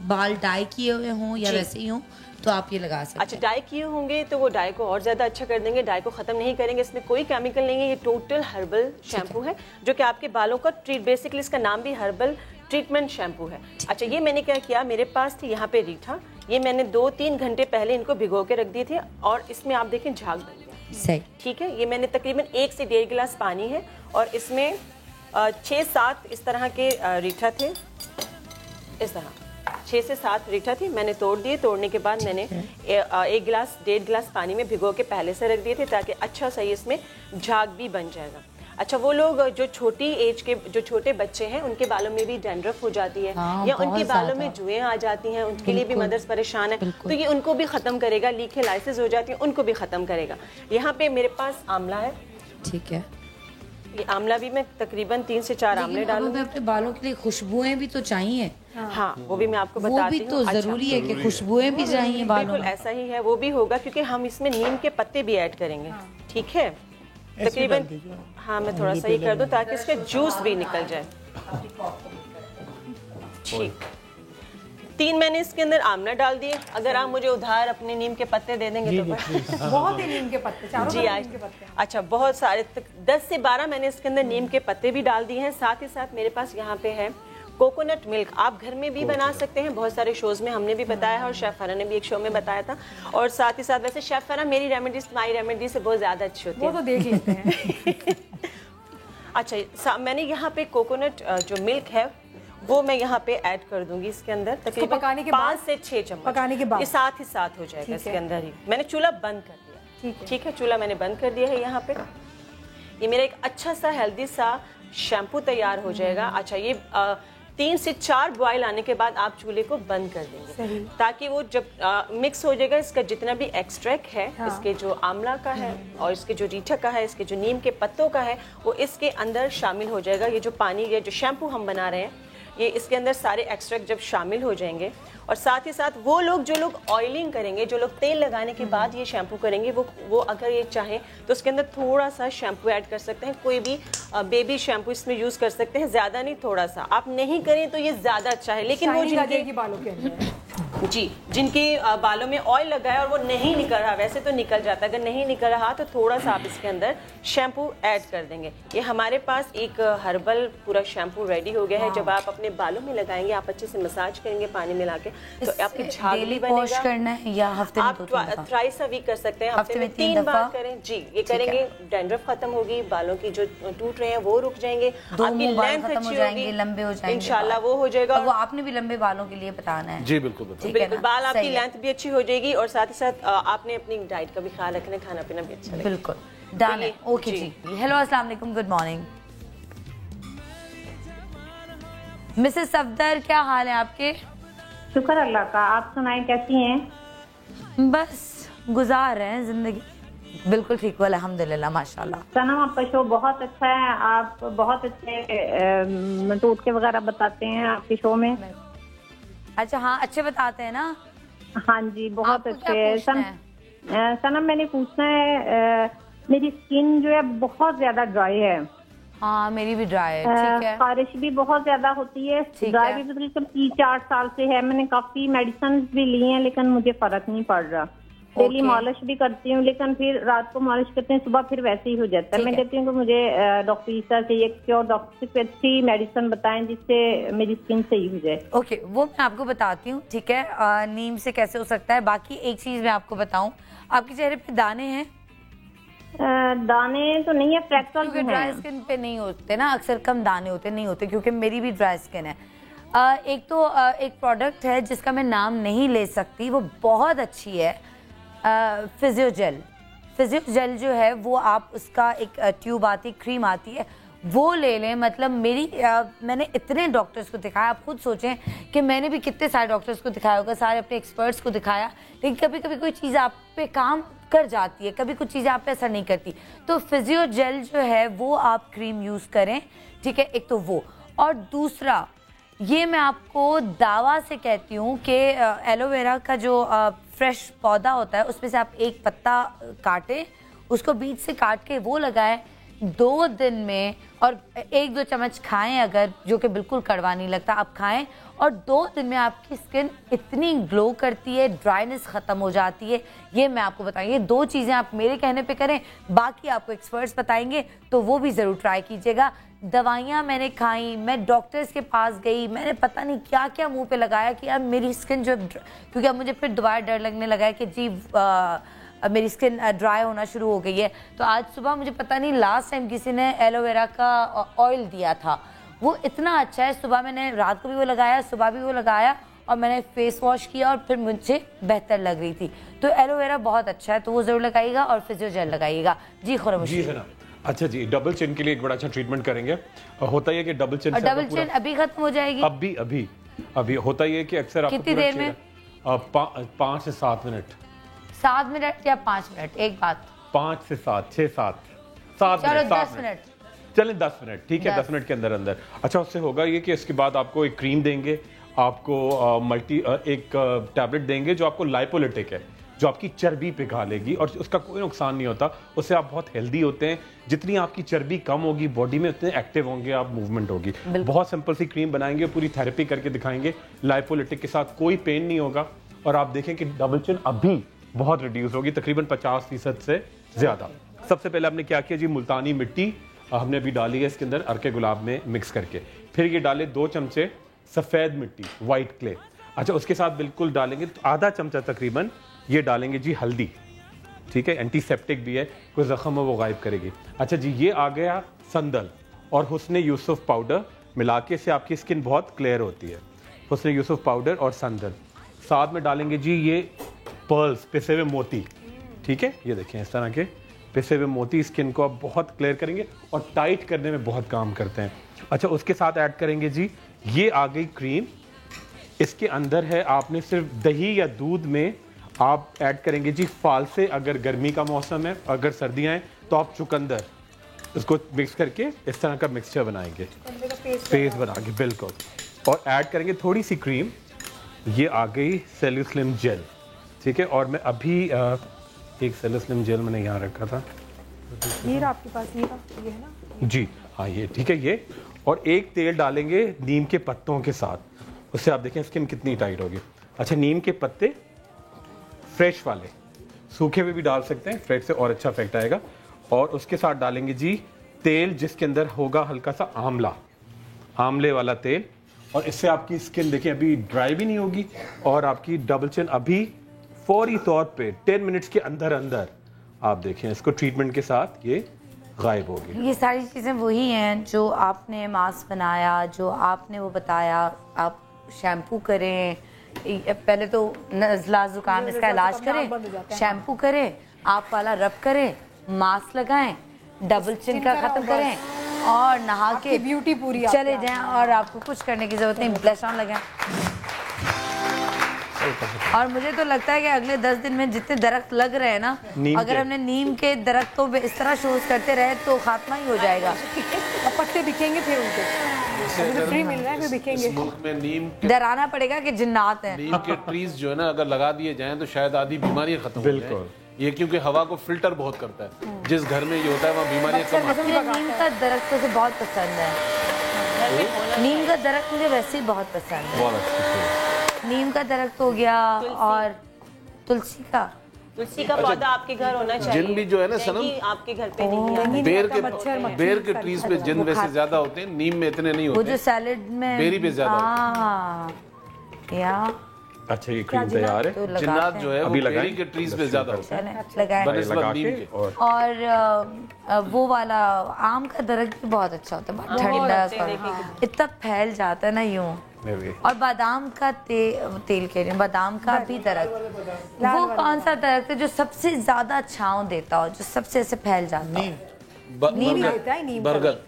S3: बाल डाई किए हुए हों या वैसे ही हों तो आप ये लगा सकते हैं।
S12: अच्छा, डाई किए होंगे तो वो डाई को और ज्यादा अच्छा कर देंगे, डाई को खत्म नहीं करेंगे। इसमें कोई केमिकल नहीं है, ये टोटल हर्बल शैम्पू है जो कि आपके बालों का बेसिकली इसका नाम भी हर्बल ट्रीटमेंट शैम्पू है। अच्छा, ये मैंने क्या किया, मेरे पास थी यहाँ पे रीठा, ये मैंने 2-3 घंटे पहले इनको भिगो के रख दिए थे और इसमें आप देखें झाग बन गया।
S3: सही,
S12: ठीक है। ये मैंने तकरीबन 1 से 1.5 गिलास पानी है और इसमें 6-7 इस तरह के रीठा थे, इस तरह 6 से 7 रीठा थी, मैंने तोड़ दिए। तोड़ने के बाद मैंने 1-1.5 गिलास पानी में भिगो के पहले से रख दिए थे ताकि अच्छा सही इसमें झाग भी बन जाएगा। अच्छा, वो लोग जो छोटी एज के जो छोटे बच्चे हैं उनके बालों में भी डैंड्रफ हो जाती है, या उनके बालों में जुएं आ जाती हैं, उनके लिए भी मदर्स परेशान है, तो ये उनको भी खत्म करेगा। लीकेलाइसिस हो जाती है, उनको भी खत्म करेगा। यहाँ पे मेरे पास आंवला है,
S3: ठीक है,
S12: ये आंवला भी मैं तकरीबन 3 से 4 आंवले डालूंगी।
S3: अपने बालों के लिए खुशबुएं भी तो चाहिए।
S12: हाँ, वो भी मैं आपको बताती हूँ।
S3: वो भी तो जरूरी है कि खुशबुएं भी चाहिए बालों में।
S12: बिल्कुल ऐसा ही है, वो भी होगा क्योंकि हम इसमें नीम के पत्ते भी ऐड करेंगे। ठीक है, तकरीबन हाँ मैं थोड़ा सा ही कर दूं ताकि इसका जूस भी निकल जाए। ठीक, 3 मैंने इसके अंदर आमला डाल दिए। अगर आप मुझे उधार अपने नीम के पत्ते दे देंगे तो
S6: बहुत ही नीम के पत्ते, चारों
S12: जी आज अच्छा बहुत सारे 10 से 12 मैंने इसके अंदर नीम के पत्ते भी डाल दिए हैं। साथ ही साथ मेरे पास यहाँ पे है कोकोनट मिल्क। आप घर में भी बना सकते हैं, बहुत सारे शोज में हमने भी बताया है और शेफ फरा ने भी एक शो में बताया था। और साथ ही साथ वैसे शेफ फरा मेरी रेमेडीज माई रेमेडीज से बहुत ज्यादा अच्छी होती है,
S6: वो तो देख लेते हैं।
S12: अच्छा, मैंने यहाँ पे कोकोनट जो मिल्क है वो मैं यहाँ पे ऐड कर दूंगी इसके अंदर तकरीबन 5 से 6 चम्मच।
S6: पकाने के बाद
S12: ये साथ ही साथ हो जाएगा इसके अंदर ही। मैंने चूल्हा बंद कर दिया। ठीक है, चूल्हा मैंने बंद कर दिया है। यहाँ पे ये मेरा एक अच्छा सा हेल्दी सा शैम्पू तैयार हो जाएगा। अच्छा, ये 3 से 4 बॉयल आने के बाद आप चूल्हे को बंद कर देंगे ताकि वो जब मिक्स हो जाएगा, इसका जितना भी एक्सट्रैक्ट है, इसके जो आंवला का है और इसके जो रीठा का है, इसके जो नीम के पत्तों का है, वो इसके अंदर शामिल हो जाएगा। ये जो पानी या जो शैम्पू हम बना रहे हैं ये इसके अंदर सारे एक्सट्रैक्ट जब शामिल हो जाएंगे, और साथ ही साथ वो लोग जो लोग ऑयलिंग करेंगे, जो लोग तेल लगाने के बाद ये शैम्पू करेंगे, वो अगर ये चाहें तो उसके अंदर थोड़ा सा शैम्पू ऐड कर सकते हैं। कोई भी बेबी शैम्पू इसमें यूज कर सकते हैं, ज्यादा नहीं, थोड़ा सा। आप नहीं करें तो ये ज्यादा अच्छा है, लेकिन वो जिनके
S6: बालों के अंदर
S12: जिनके बालों में ऑयल लगा है और वो नहीं निकल रहा, वैसे तो निकल जाता है, अगर नहीं निकल रहा तो थोड़ा सा आप इसके अंदर शैम्पू ऐड कर देंगे। ये हमारे पास एक हर्बल पूरा शैम्पू रेडी हो गया है। जब आप अपने बालों में लगाएंगे, आप अच्छे से मसाज करेंगे पानी मिला के, तो आपकी झाग भी बनेगा।
S3: करना है या हफ्ते में
S12: आप थ्राइस अ वीक कर सकते हैं, हफ्ते में 3 बार करें जी। ये करेंगे, डैंड्रफ खत्म होगी, बालों की जो टूट रहे हैं वो रुक जाएंगे, आपकी लेंथ अच्छी होगी,
S3: लंबे हो जाएंगे,
S12: इंशाल्लाह वो हो जाएगा।
S3: वो आपने भी लंबे बालों के लिए बताना है।
S7: जी बिल्कुल
S12: बिल्कुल, बाल आपकी लेंथ भी अच्छी हो जाएगी और साथ ही साथ आपने अपनी डाइट का भी ख्याल रखना, खाना पीना भी अच्छा लगेगा।
S3: बिल्कुल डन है। ओके जी, हेलो अस्सलाम वालेकुम, गुड मॉर्निंग मिसेस सफदर, क्या हाल है आपके?
S11: शुक्र अल्लाह का, आप सुनाएं कैसी हैं?
S3: बस गुजार रहे हैं जिंदगी, बिल्कुल ठीक हो अल्हम्दुलिल्लाह माशाल्लाह।
S11: सनम, आपका शो बहुत अच्छा है, आप बहुत अच्छे टोटके वगैरह बताते हैं आपके शो में।
S3: अच्छा हाँ, अच्छे बताते हैं ना?
S11: हाँ जी, बहुत अच्छे। सनम, मैंने पूछना है मेरी स्किन जो है बहुत ज्यादा ड्राई है।
S3: हाँ मेरी भी ड्राई है। ठीक है।
S11: खारिश भी बहुत ज्यादा होती है, ड्राई भी तकरीबन 3-4 साल से है। मैंने काफी मेडिसिन भी ली हैं लेकिन मुझे फर्क नहीं पड़ रहा। डेली मालिश भी करती हूँ लेकिन फिर रात को मालिश करते हैं, सुबह फिर वैसे ही हो जाता है। मैं कहती हूँ कि मुझे डॉक्टर ईसा से एक प्योर डॉक्टर से अच्छी मेडिसिन बताएं जिससे मेरी स्किन सही हो जाए।
S3: ओके, वो मैं आपको बताती हूँ। ठीक है, नीम से कैसे हो सकता है। बाकी एक चीज मैं आपको बताऊँ, आपके चेहरे पे दाने हैं?
S11: दाने तो नहीं है, फ्रैक्चर हैं।
S3: ड्राई स्किन पे नहीं होते ना, अक्सर कम दाने होते नहीं होते, क्योंकि मेरी भी ड्राई स्किन है। एक तो एक प्रोडक्ट है जिसका मैं नाम नहीं ले सकती, वो बहुत अच्छी है, फिजियोजेल। फिजियोजेल जो है वो आप उसका एक ट्यूब आती, क्रीम आती है, वो ले लें। मतलब मैंने इतने डॉक्टर्स को दिखाया, आप खुद सोचें कि मैंने भी कितने सारे डॉक्टर्स को दिखाया होगा, सारे अपने एक्सपर्ट्स को दिखाया, लेकिन कभी कभी कोई चीज़ आप पे काम कर जाती है, कभी कुछ चीज़ें आप पे असर नहीं करती। तो फिजियोजेल जो है वो आप क्रीम यूज़ करें। ठीक है, एक तो वो, और दूसरा ये मैं आपको दावा से कहती हूँ कि एलोवेरा का जो फ्रेश पौधा होता है उसमें से आप एक पत्ता काटें, उसको बीच से काट के वो लगाएं 2 दिन में, और 1-2 चम्मच खाएं अगर, जो कि बिल्कुल कड़वा नहीं लगता, आप खाएं, और 2 दिन में आपकी स्किन इतनी ग्लो करती है, ड्राइनेस ख़त्म हो जाती है। ये मैं आपको बताऊंगी, ये 2 चीज़ें आप मेरे कहने पे करें, बाकी आपको एक्सपर्ट्स बताएंगे तो वो भी ज़रूर ट्राई कीजिएगा। दवाइयाँ मैंने खाई, मैं डॉक्टर्स के पास गई, मैंने पता नहीं क्या क्या मुंह पे लगाया कि यार मेरी स्किन जो, क्योंकि अब मुझे फिर दोबारा डर लगने लगा है कि जी मेरी स्किन ड्राई होना शुरू हो गई है। तो आज सुबह मुझे पता नहीं लास्ट टाइम किसी ने एलोवेरा का ऑयल दिया था, वो इतना अच्छा है। सुबह मैंने, रात को भी वो लगाया, सुबह भी वो लगाया, और मैंने फेस वॉश किया और फिर मुझे बेहतर लग रही थी। तो एलोवेरा बहुत अच्छा है, तो वो जरूर लगाइएगा, और फिजियोजेल लगाइएगा। जी खुरम।
S9: अच्छा जी, डबल चिन के लिए एक बड़ा अच्छा ट्रीटमेंट करेंगे। होता है कि डबल चिन
S3: अभी खत्म हो जाएगी।
S9: अभी होता है कि अक्सर आपको
S3: कितनी देर में?
S9: 5 से 7 मिनट।
S3: 7 मिनट या 5 मिनट? एक बात,
S9: 5 से 7, 6-7
S3: 10 मिनट
S9: चलें, 10 मिनट ठीक है, 10 मिनट के अंदर अंदर। अच्छा, उससे होगा ये कि इसके बाद आपको एक क्रीम देंगे, आपको एक टैबलेट देंगे जो आपको लाइपोलिटिक है, जो आपकी चर्बी पिघा लेगी, और उसका कोई नुकसान नहीं होता, उससे आप बहुत हेल्दी होते हैं। जितनी आपकी चर्बी कम होगी बॉडी में, उतने एक्टिव होंगे आप, मूवमेंट होगी। बहुत सिंपल सी क्रीम बनाएंगे, पूरी थेरेपी करके दिखाएंगे लाइपोलिटिक के साथ, कोई पेन नहीं होगा, और आप देखें कि डबल चिन अभी बहुत रिड्यूस होगी, तकरीबन 50% से ज्यादा। सबसे पहले आपने क्या किया जी, मुल्तानी मिट्टी हमने अभी डाली है इसके अंदर अर्के गुलाब में मिक्स करके, फिर ये डाले 2 चमचे सफेद मिट्टी, वाइट क्ले। अच्छा, उसके साथ बिल्कुल डालेंगे आधा चमचा तकरीबन ये डालेंगे जी हल्दी। ठीक है, एंटीसेप्टिक भी है, कोई जख्म हो वो गायब करेगी। अच्छा जी, ये आ गया संदल और हुस्ने यूसुफ पाउडर, मिला के से आपकी स्किन बहुत क्लियर होती है। हुस्ने यूसुफ पाउडर और संदल, साथ में डालेंगे जी ये पर्ल्स, पिसे हुए मोती। ठीक है, ये देखें इस तरह के पिसे हुए मोती स्किन को आप बहुत क्लियर करेंगे और टाइट करने में बहुत काम करते हैं। अच्छा, उसके साथ ऐड करेंगे जी, ये आ गई क्रीम, इसके अंदर है, आपने सिर्फ दही या दूध में आप ऐड करेंगे जी फालसे, अगर गर्मी का मौसम है, अगर सर्दियाँ हैं तो आप चुकंदर, इसको मिक्स करके इस तरह का मिक्सचर बनाएंगे, पेस्ट बना के बिल्कुल, और ऐड करेंगे थोड़ी सी क्रीम। ये आ गई सेल्यूस्लिम जेल। ठीक है, और मैं अभी एक सेल्यूस्लिम जेल मैंने यहाँ रखा था,
S6: ये आपके पास, ये है ना
S9: जी, हाँ ये ठीक है ये, और एक तेल डालेंगे नीम के पत्तों के साथ, उससे आप देखें स्किन कितनी टाइट होगी। अच्छा, नीम के पत्ते फ्रेश वाले, सूखे में भी डाल सकते हैं, फ्रेश से और अच्छा इफेक्ट आएगा। और उसके साथ डालेंगे जी तेल जिसके अंदर होगा हल्का सा आंवला, आंवले वाला तेल, और इससे आपकी स्किन देखिए अभी ड्राई भी नहीं होगी, और आपकी डबल चिन अभी फौरी तौर पे 10 मिनट्स के अंदर अंदर आप देखें इसको ट्रीटमेंट के साथ ये गायब होगी।
S3: ये सारी चीज़ें वही हैं जो आपने मास्क बनाया, जो आपने वो बताया। आप शैम्पू करें, पहले तो नज़ला ज़ुकाम इसका इलाज करें, शैम्पू करें, आप वाला रब करें, मास्क लगाएं, डबल चिन का ख़त्म करें, और नहा के
S6: ब्यूटी पूरी
S3: चले जाएं, और आपको कुछ करने की ज़रूरत नहीं, ब्लश ऑन लगाएं। और मुझे तो लगता है कि अगले 10 दिन में जितने दरख्त लग रहे हैं ना, अगर हमने नीम के दरख्त को इस तरह शोज करते रहे तो खात्मा ही हो जाएगा।
S6: पत्ते बिकेंगे फिर उनके, फ्री मिल रहा है फिर बिकेंगे।
S7: मुल्क में नीम
S3: डराना पड़ेगा कि जिन्नात हैं।
S7: नीम के ट्रीज जो है ना, अगर लगा दिए जाएं तो शायद आधी बीमारी खत्म हो जाए। ये क्योंकि हवा को फिल्टर बहुत करता है, जिस घर में ये होता है वहाँ बीमारियां कम आती हैं।
S3: नीम का दरख्त मुझे बहुत पसंद है, नीम का दरख्त मुझे वैसे ही बहुत पसंद है। नीम का दरख्त हो गया और तुलसी का
S12: पौधा आपके घर होना चाहिए।
S7: जिन भी जो है ना सनम,
S12: आपके घर पे नहीं है।
S7: बेर के ट्रीज पे जिन वैसे ज्यादा होते हैं, नीम में इतने नहीं होते।
S3: वो जो सैलेड में
S7: बेरी पे ज्यादा
S3: या
S9: अच्छा ये क्रीम तैयार है।
S7: जिन्नात जो है
S9: अभी
S7: वो बेरी के ट्रीज पे ज्यादा होते हैं
S3: लगा के। और वो वाला आम का दरख्त भी बहुत अच्छा होता है, बहुत ठंडा, इतना फैल जाता है ना यूं। और बादाम का तेल कह रही हूँ, बादाम का भी दरख्त, वो कौन सा दरख्त है जो सबसे ज्यादा छांव देता हो, जो सबसे ऐसे फैल जाता है?
S7: बरगद।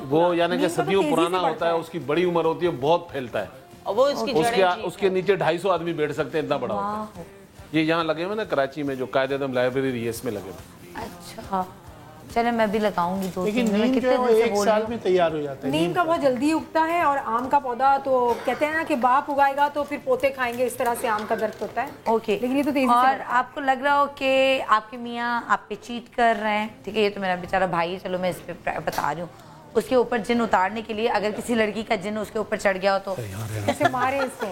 S7: वो यानी कि सदियों पुराना होता है, उसकी बड़ी उम्र होती है, बहुत फैलता है।
S12: वो
S7: उसके नीचे 250 आदमी बैठ सकते हैं, इतना बड़ा होता है। ये यहाँ लगे हुए ना कराची में, जो कायदेदम लाइब्रेरी है इसमें लगे हुए।
S3: अच्छा चले मैं भी लगाऊंगी दो।
S8: लेकिन नीम जो है वो 1 साल में तैयार हो जाता है।
S6: नीम का बहुत जल्दी उगता है, और आम का पौधा तो कहते हैं ना कि बाप उगाएगा तो फिर पोते खाएंगे, इस तरह से आम का दरख्त होता है।
S3: ओके,
S6: लेकिन ये तो तेजी
S3: और आपको लग रहा हो कि आपके मियाँ आप पे चीट कर रहे हैं, ठीक है, ये तो मेरा बेचारा भाई है, चलो मैं इस पे बता रही हूँ। उसके ऊपर जिन उतारने के लिए अगर किसी लड़की का जिन उसके ऊपर चढ़ गया हो तो
S6: ऐसे मारे इसको,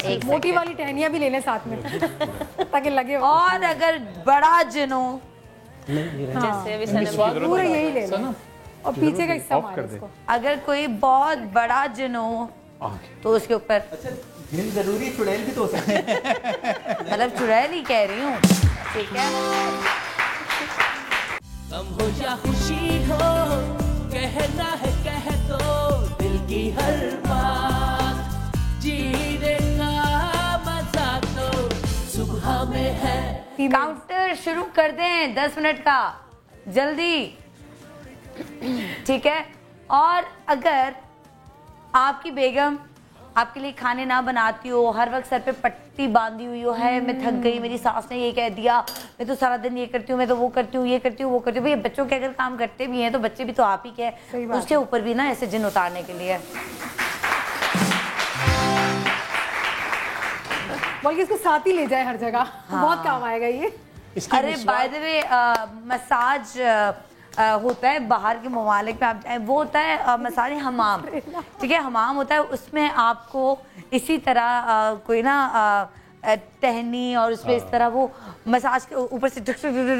S6: एक मोटी वाली टहनियाँ भी ले लें साथ में ताकि लगे।
S3: और अगर बड़ा जिन हो,
S6: पूरा यही ले लो और पीछे का हिस्सा मार इसको।
S3: अगर कोई बहुत बड़ा जिन हो तो उसके ऊपर
S13: जरूरी चुड़ैल भी तो हो सकता है।
S3: मतलब चुड़ैल ही कह रही हूँ, ठीक है।
S1: कम हो या खुशी हो, कहना है कह दो दिल की हर बात, जीने का मजा तो सुबह में है।
S3: काउंटर शुरू कर दें 10 मिनट का, जल्दी, ठीक है। और अगर आपकी बेगम आपके लिए खाने ना बनाती हो, हर वक्त सर पे पट्टी बांधी हुई हो, है मैं थक गई, मेरी सास ने ये कह दिया, मैं तो सारा दिन ये करती हूँ, मैं तो वो करती हूँ, ये करती हूँ, वो करती हूँ, भैया बच्चों के अगर काम करते भी हैं तो बच्चे भी तो आप ही के हैं, उसके ऊपर भी ना ऐसे जिन उतारने के लिए
S6: बल्कि इसको साथ ही ले जाए हर जगह। हाँ। बहुत काम आएगा ये।
S3: अरे बाय द वे मसाज होता है बाहर के ममालिक में, आप वो होता है मसाज हमाम, ठीक है, हमाम होता है, उसमें आपको इसी तरह कोई ना टहनी और उसमें इस तरह वो मसाज के ऊपर से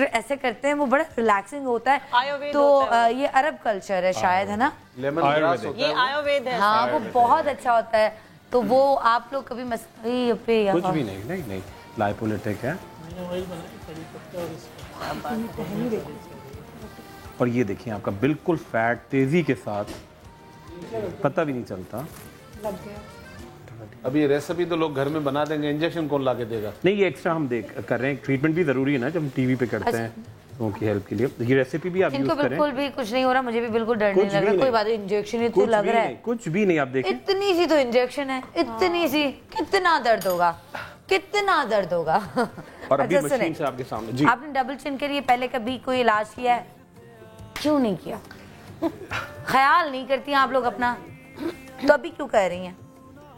S3: ऐसे करते हैं, वो बड़ा रिलैक्सिंग होता है। तो ये अरब कल्चर है शायद, है ना,
S12: ये आयुर्वेद है।
S3: हाँ वो बहुत अच्छा होता है। तो वो आप लोग कभी मसाज पे
S9: कुछ भी नहीं लाइपोलिटिक है। और ये देखिए आपका बिल्कुल फैट तेजी के साथ, पता भी नहीं चलता।
S7: अब ये रेसिपी तो लोग घर में बना देंगे, इंजेक्शन कौन ला के देगा?
S9: नहीं, ये एक्स्ट्रा हम कर रहे हैं, ट्रीटमेंट भी जरूरी है ना जब हम टीवी पे करते हैं, लोगों की हेल्प के लिए। ये रेसिपी भी आप यूज करें।
S3: बिल्कुल भी कुछ नहीं हो रहा, मुझे भी बिल्कुल डर नहीं लग रहा, कोई बात, इंजेक्शन ही तो लग रहा है,
S9: कुछ भी नहीं। आप देखिए
S3: इतनी सी तो इंजेक्शन है, इतनी सी, कितना दर्द होगा, कितना दर्द होगा।
S9: और अभी मशीन से आपके सामने जी।
S3: आपने डबल चिन के लिए पहले कभी कोई इलाज किया है? क्यों नहीं किया? ख्याल नहीं करती आप लोग अपना, तो अभी क्यों कह रही हैं?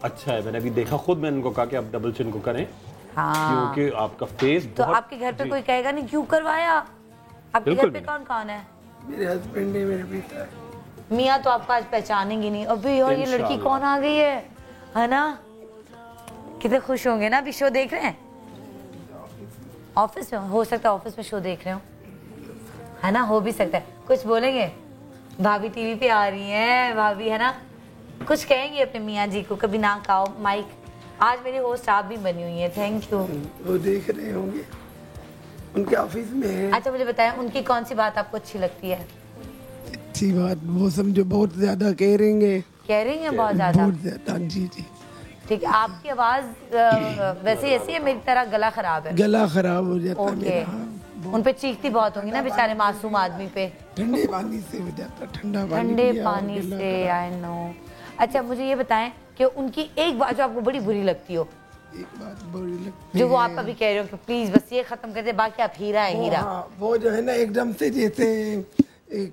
S9: अच्छा है, मैंने अभी देखा खुद, मैंने उनको कहा कि आप डबल चिन को करें।
S3: हाँ।
S9: क्योंकि आपका फेस
S3: तो आपके घर पे कोई कहेगा नहीं क्यों करवाया? आपके घर पे कौन कौन है?
S10: मेरे हस्बैंड है, मेरे बेटा।
S3: मियाँ तो आपको आज पहचानेंगे नहीं। अभी और ये लड़की कौन आ गई है ना? कितने खुश होंगे ना, अभी शो देख रहे हैं ऑफिस में, हो सकता है ऑफिस में शो देख रहे हो, है ना, हो भी सकता है। कुछ बोलेंगे? भाभी टीवी पे आ रही हैं, भाभी, है ना, कुछ कहेंगे अपने मियाँ जी को? कभी ना कहो माइक। आज मेरे होस्ट आप भी बनी हुई है, थैंक यू।
S10: वो देख रहे होंगे, उनके ऑफिस में है।
S3: अच्छा मुझे बताएं, उनकी कौन सी बात आपको अच्छी लगती है?
S10: अच्छी बात वो समझो बहुत ज्यादा कह रही हैं
S3: बहुत ज्यादा।
S10: जी जी
S3: ठीक है। आपकी आवाज वैसे ऐसी है, मेरी तरह गला खराब है?
S10: गला खराब हो जाता है मेरा।
S3: उन पे चीखती बहुत होंगी ना बेचारे मासूम आदमी पे।
S10: ठंडे पानी से हो जाता, ठंडे पानी
S3: से। I know. अच्छा मुझे ये बताएं कि उनकी एक बात जो आपको बड़ी बुरी लगती हो,
S10: एक बात बुरी लगती
S3: जो वो आप अभी कह रहे हो कि प्लीज बस ये खत्म कर दे, बाकी आप हीरा है हीरा।
S10: वो जो है ना एकदम से जैसे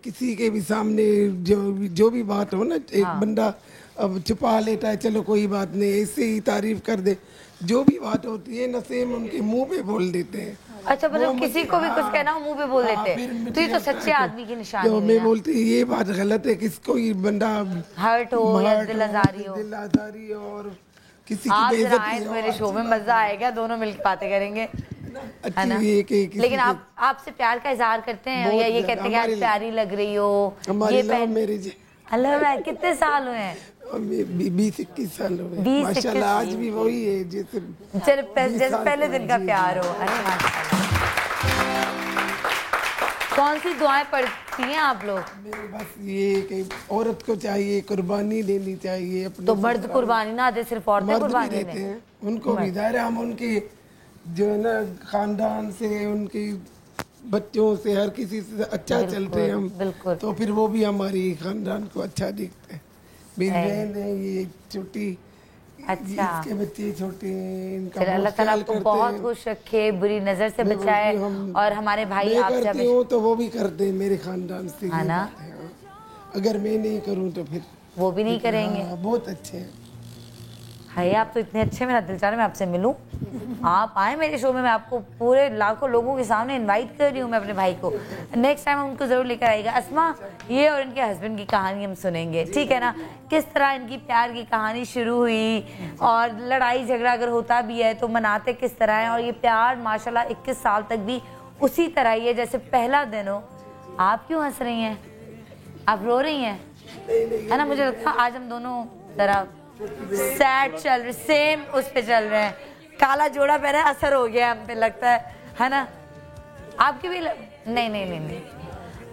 S10: किसी के भी सामने जो भी बात हो ना, एक बंदा
S14: अब छुपा लेता है, चलो कोई बात नहीं, ऐसे ही तारीफ कर दे, जो भी बात होती है ना सेम उनके मुंह पे बोल देते हैं।
S3: अच्छा, मतलब किसी को भी कुछ कहना हो मुँह पे बोल देते हैं, तो ये तो सच्चे आदमी की निशानी है।
S14: मैं बोलती ये बात गलत है, किसको ये बंदा
S3: हर्ट हो या दिल आजारी हो,
S14: और किसी की
S3: आप
S14: बेइज्जती
S3: आए तो मेरे शो में मजा आएगा, दोनों मिलकर बातें करेंगे, है ना? लेकिन आप आपसे प्यार का इजहार करते हैं या ये कहते हैं कि आज प्यारी लग रही हो? ये अल्लाह, कितने साल हुए हैं?
S14: 20-21 साल हो गए माशाल्लाह। आज भी वही है जैसे
S3: पहले दिन का प्यार हो। अरे माशाल्लाह। कौन सी दुआएं पढ़ती हैं आप लोग?
S14: बस ये कि औरत को चाहिए कुर्बानी देनी चाहिए अपने।
S3: तो मर्द कुर्बानी ना दे, सिर्फ औरतें कुर्बानी देते
S14: हैं। उनको भी दायरे, हम उनके जो है ना खानदान से, उनके बच्चों से, हर किसी से अच्छा चलते हैं हम, तो फिर वो भी हमारी खानदान को अच्छा दिखते हैं। मेरी बहन है ये छोटी,
S3: अच्छा,
S14: इसके बच्चे छोटे हैं, इनका
S3: अल्लाह ताला आपको बहुत खुश रखे, बुरी नजर से बचाए। और हमारे भाई आप
S14: करती हूँ तो वो भी करते हैं मेरे खानदान से,
S3: है ना?
S14: अगर मैं नहीं करूँ तो फिर
S3: वो भी नहीं करेंगे।
S14: बहुत अच्छे हैं।
S3: हाय, आप तो इतने अच्छे, मेरा दिल चाह रहा है मैं आपसे मिलूं। आप आए मेरे शो में, मैं आपको पूरे लाखों लोगों के सामने इनवाइट कर रही हूँ मैं अपने भाई को। नेक्स्ट टाइम हम उनको ज़रूर लेकर आएगा। अस्मा, ये और इनके हस्बैंड की कहानी हम सुनेंगे, ठीक है ना? किस तरह इनकी प्यार की कहानी शुरू हुई और लड़ाई झगड़ा अगर होता भी है तो मनाते किस तरह है, और ये प्यार माशाल्लाह 21 साल तक भी उसी तरह ही है जैसे पहला दिन हो। आप क्यों हंस रही हैं? आप रो रही हैं, है ना? मुझे लगता है आज हम दोनों जरा सैड चल रहे, सेम उस पे चल रहे हैं। काला जोड़ा पहना, असर हो गया हम पे, लगता है ना? आपकी भी नहीं नहीं नहीं नहीं,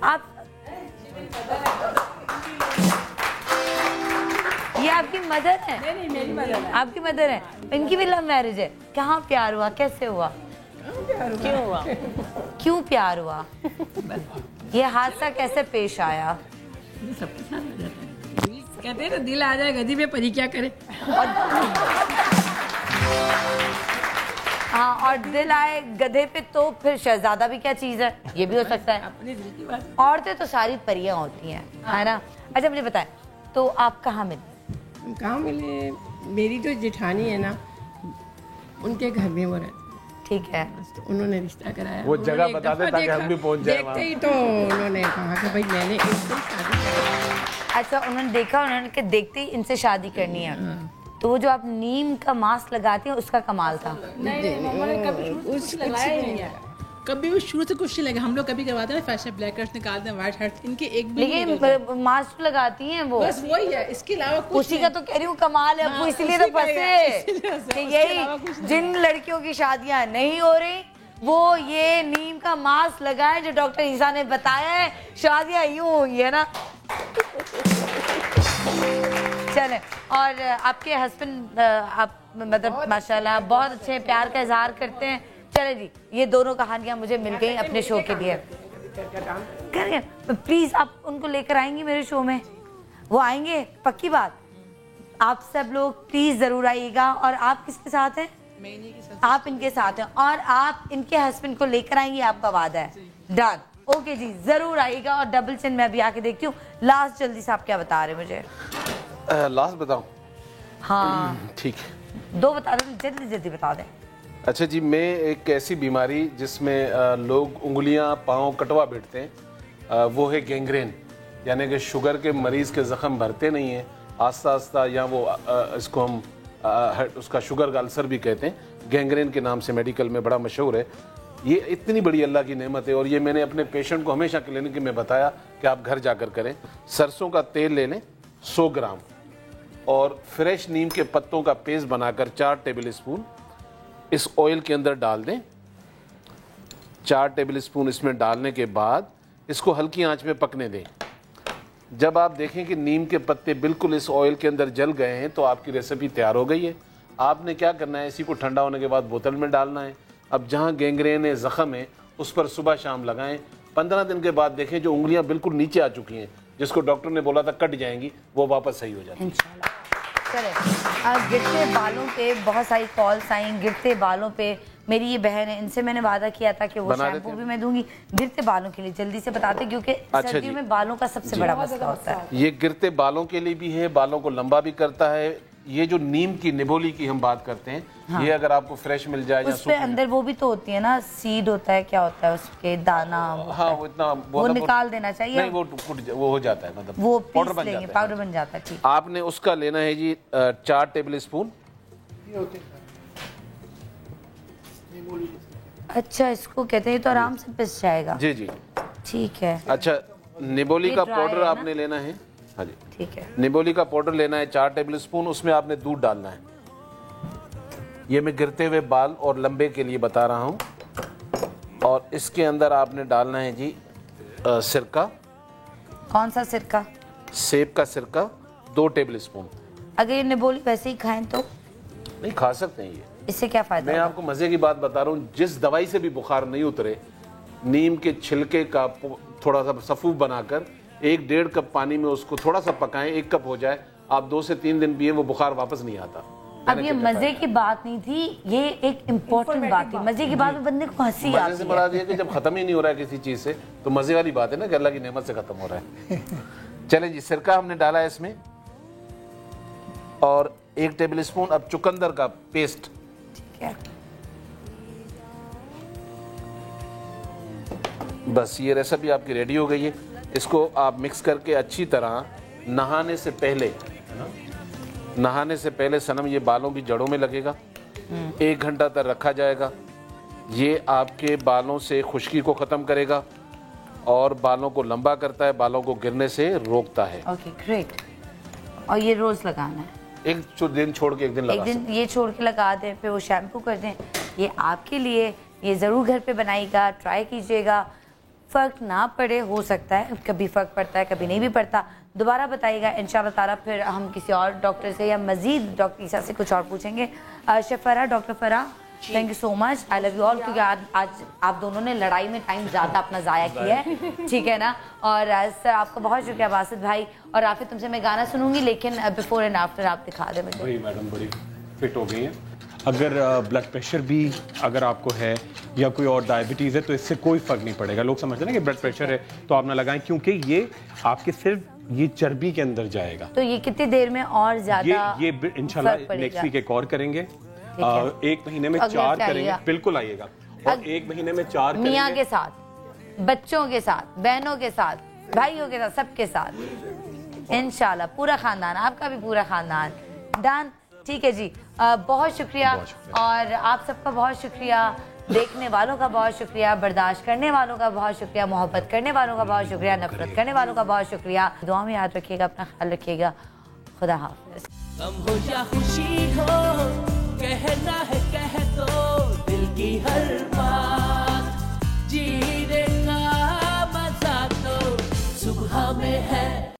S3: आप ये आपकी मदर है? नहीं, मेरी मदर है। आपकी मदर है? इनकी भी लव मैरिज है? कहाँ प्यार हुआ, कैसे हुआ, क्यों हुआ, क्यों प्यार हुआ? ये हादसा कैसे पेश आया?
S15: सबके साथ हो जाता है, कहते हैं ना दिल आ जाए गधी पे, परी क्या करे।
S3: हाँ, और दिल आए गधे पे तो फिर शहजादा भी क्या चीज है, ये भी हो सकता है।
S15: अपने दिल की बात।
S3: औरतें तो सारी परियां होती हैं, है ना? अच्छा, मुझे बताएं, तो आप कहाँ मिले?
S15: कहाँ मिले? मेरी जो जेठानी है ना, उनके घर में वो रहती।
S3: ठीक है,
S15: तो उन्होंने रिश्ता कराया।
S7: वो जगह बता दे ताकि हम भी पहुंच जाए
S15: देखते ही तो उन्होंने कहा कि भाई मैंने इनसे शादी करनी।
S3: अच्छा, उन्होंने देखा, उन्होंने कि देखते ही इनसे शादी करनी है। तो वो जो आप नीम का मास्क लगाती हैं उसका कमाल था।
S15: कभी भी शुरू से कुछ नहीं लगा। हम लोग कभी करवाते हैं फैशन, ब्लैक हर्ट्स निकालते हैं, व्हाइट हर्ट्स, इनके एक भी
S3: लेकिन मास्क लगाती हैं वो,
S15: बस वही है, इसके अलावा कुछ
S3: उसी का तो कह रही हूँ कमाल है। वो इसलिए तो फंसे कि यही जिन लड़कियों की शादियां नहीं हो रही वो ये नीम का मास्क लगाए जो डॉक्टर ईसा ने बताया है, शादियां यूं होंगी, है ना? चले, और आपके हस्बैंड आप मतलब माशाल्लाह बहुत अच्छे प्यार का इजहार करते हैं। चले जी, ये दोनों कहानियां मुझे मिल गई अपने शो के लिए। करें प्लीज, आप उनको लेकर आएंगी मेरे शो में? वो आएंगे, पक्की बात? आप सब लोग प्लीज जरूर आइएगा। और आप किसके साथ हैं? आप इनके साथ हैं, और आप इनके हस्बैंड को लेकर आएंगे, आपका वादा है? डन, ओके जी, जरूर आइएगा। और डबल चिन मैं भी आके देखती हूँ। लास्ट जल्दी से आप क्या बता रहे मुझे?
S7: लास्ट बताऊं?
S3: हाँ
S7: ठीक है,
S3: 2 बता दें, जल्दी जल्दी बता दें।
S7: अच्छा जी, मैं एक ऐसी बीमारी जिसमें लोग उंगलियां पाँव कटवा बैठते हैं, वो है गैंग्रेन। यानी कि शुगर के मरीज़ के ज़ख्म भरते नहीं हैं, आस्ता आस्ता, या वो इसको हम उसका शुगर का अल्सर भी कहते हैं, गैंग्रेन के नाम से मेडिकल में बड़ा मशहूर है। ये इतनी बड़ी अल्लाह की नेमत है, और ये मैंने अपने पेशेंट को हमेशा क्लिनिक में बताया कि आप घर जाकर करें। सरसों का तेल ले लें 100 ग्राम, और फ्रेश नीम के पत्तों का पेस्ट बनाकर 4 टेबल स्पून इस ऑयल के अंदर डाल दें। 4 टेबल स्पून इसमें डालने के बाद इसको हल्की आंच में पकने दें। जब आप देखें कि नीम के पत्ते बिल्कुल इस ऑयल के अंदर जल गए हैं तो आपकी रेसिपी तैयार हो गई है। आपने क्या करना है, इसी को ठंडा होने के बाद बोतल में डालना है। अब जहाँ गैंग्रेन है, ज़ख़म है, उस पर सुबह शाम लगाएं। 15 दिन के बाद देखें जो उंगलियां बिल्कुल नीचे आ चुकी हैं, जिसको डॉक्टर ने बोला था कट जाएंगी, वो वापस सही हो जाएगी।
S3: चले, गिरते बालों पे बहुत सारी कॉल्स आई, गिरते बालों पे मेरी ये बहन है, इनसे मैंने वादा किया था कि वो शैम्पू भी मैं दूंगी गिरते बालों के लिए। जल्दी से बताते क्योंकि सर्दियों में बालों का सबसे बड़ा मसला होता है।
S7: ये गिरते बालों के लिए भी है, बालों को लंबा भी करता है। ये जो नीम की निबोली की हम बात करते हैं, हाँ। ये अगर आपको फ्रेश मिल जाए,
S3: उसपे अंदर वो भी तो होती है ना, सीड होता है, क्या होता है उसके दाना,
S7: हाँ वो इतना
S3: वो निकाल देना चाहिए।
S7: नहीं, वो हो जाता है, मतलब
S3: वो पाउडर बन जाता है। ठीक,
S7: आपने उसका लेना है जी 4 टेबल स्पून।
S3: अच्छा, इसको कहते हैं तो आराम से पिस जाएगा।
S7: जी जी
S3: ठीक है।
S7: अच्छा, निबोली का पाउडर आपने लेना है। हाँ जी
S3: ठीक है।
S7: निबोली का पाउडर लेना है 4 टेबल स्पून। उसमें आपने दूध डालना है। ये मैं गिरते हुए बाल और लंबे के लिए बता रहा हूँ। और इसके अंदर आपने डालना है जी सिरका।
S3: कौन सा सिरका?
S7: सेब का सिरका 2 टेबल स्पून।
S3: अगर ये निबोली वैसे ही खाएं तो
S7: नहीं खा सकते हैं। ये
S3: इससे क्या फायदा?
S7: मैं आपको मजे की बात बता रहा हूँ। जिस दवाई से भी बुखार नहीं उतरे, नीम के छिलके का थोड़ा सा सफूफ बनाकर 1-1.5 कप पानी में उसको थोड़ा सा पकाएं, 1 कप हो जाए, आप 2 से 3 दिन पिए, वो बुखार वापस नहीं आता।
S3: अब ये मजे की बात नहीं थी, ये एक इम्पोर्टेंट बात थी। मजे की बात में बंदे को हंसी आती है।
S7: मजे से बड़ा ये कि जब खत्म ही नहीं हो रहा है किसी चीज से, तो मजे वाली बात है ना कि अल्लाह की नेमत से खत्म हो रहा है। चले जी, सिरका हमने डाला है इसमें, और 1 टेबल स्पून अब चुकंदर का पेस्ट।
S3: ठीक है।
S7: बस ये रेसिपी आपकी रेडी हो गई है। इसको आप मिक्स करके अच्छी तरह नहाने से पहले सनम ये बालों की जड़ों में लगेगा। 1 घंटा तक रखा जाएगा। ये आपके बालों से खुश्की को ख़त्म करेगा और बालों को लंबा करता है, बालों को गिरने से रोकता है।
S3: Okay great. और ये रोज लगाना है?
S7: एक दिन छोड़ के एक दिन लगा।
S3: एक दिन ये छोड़ के लगा दें, फिर वो शैम्पू कर दें। ये आपके लिए, ये ज़रूर घर पे बनाइएगा, ट्राई कीजिएगा। फ़र्क ना पड़े, हो सकता है कभी फ़र्क पड़ता है, कभी नहीं भी पड़ता। दोबारा बताइएगा इंशाल्लाह ताला। फिर हम किसी और डॉक्टर से या मज़ीद डॉक्टर ईसा से कुछ और पूछेंगे। Chef Farah, doctor Farah, thank you so much, I love you all. क्योंकि आज आप दोनों ने लड़ाई में टाइम ज़्यादा अपना ज़ाया किया है, ठीक है ना। और सर आपका बहुत शुक्रिया बासित भाई। और आफिर तुमसे मैं गाना सुनूंगी, लेकिन बिफोर एंड आफ्टर आप दिखा दें मुझे।
S9: वही मैडम बड़ी फिट हो गई हैं। अगर ब्लड प्रेशर भी अगर आपको है या कोई और डायबिटीज़ है तो इससे कोई फ़र्क नहीं पड़ेगा। लोग समझते हैं ना कि ब्लड प्रेशर है तो आप ना लगाएं, क्योंकि ये आपके सिर्फ ये चर्बी के अंदर जाएगा।
S3: तो ये कितनी देर में और ज़्यादा
S9: ये इंशाल्लाह नेक्स्ट वीक एक और करेंगे। 1 महीने में 4 करेंगे। बिल्कुल आइएगा। और 1 महीने में 4
S3: मियाँ के साथ, बच्चों के साथ, बहनों के साथ, भाइयों के साथ, सबके साथ इंशाल्लाह। पूरा खानदान, आपका भी पूरा खानदान डन। ठीक है जी, बहुत शुक्रिया। और आप सबका बहुत शुक्रिया, देखने वालों का बहुत शुक्रिया, बर्दाश्त करने वालों का बहुत शुक्रिया, मोहब्बत करने वालों का बहुत शुक्रिया, नफरत करने वालों का बहुत शुक्रिया। दुआ में याद रखिएगा, अपना ख्याल रखिएगा। खुदा हाफिज़।
S1: गम हो या खुशी हो, कहना है कह दो दिल की हर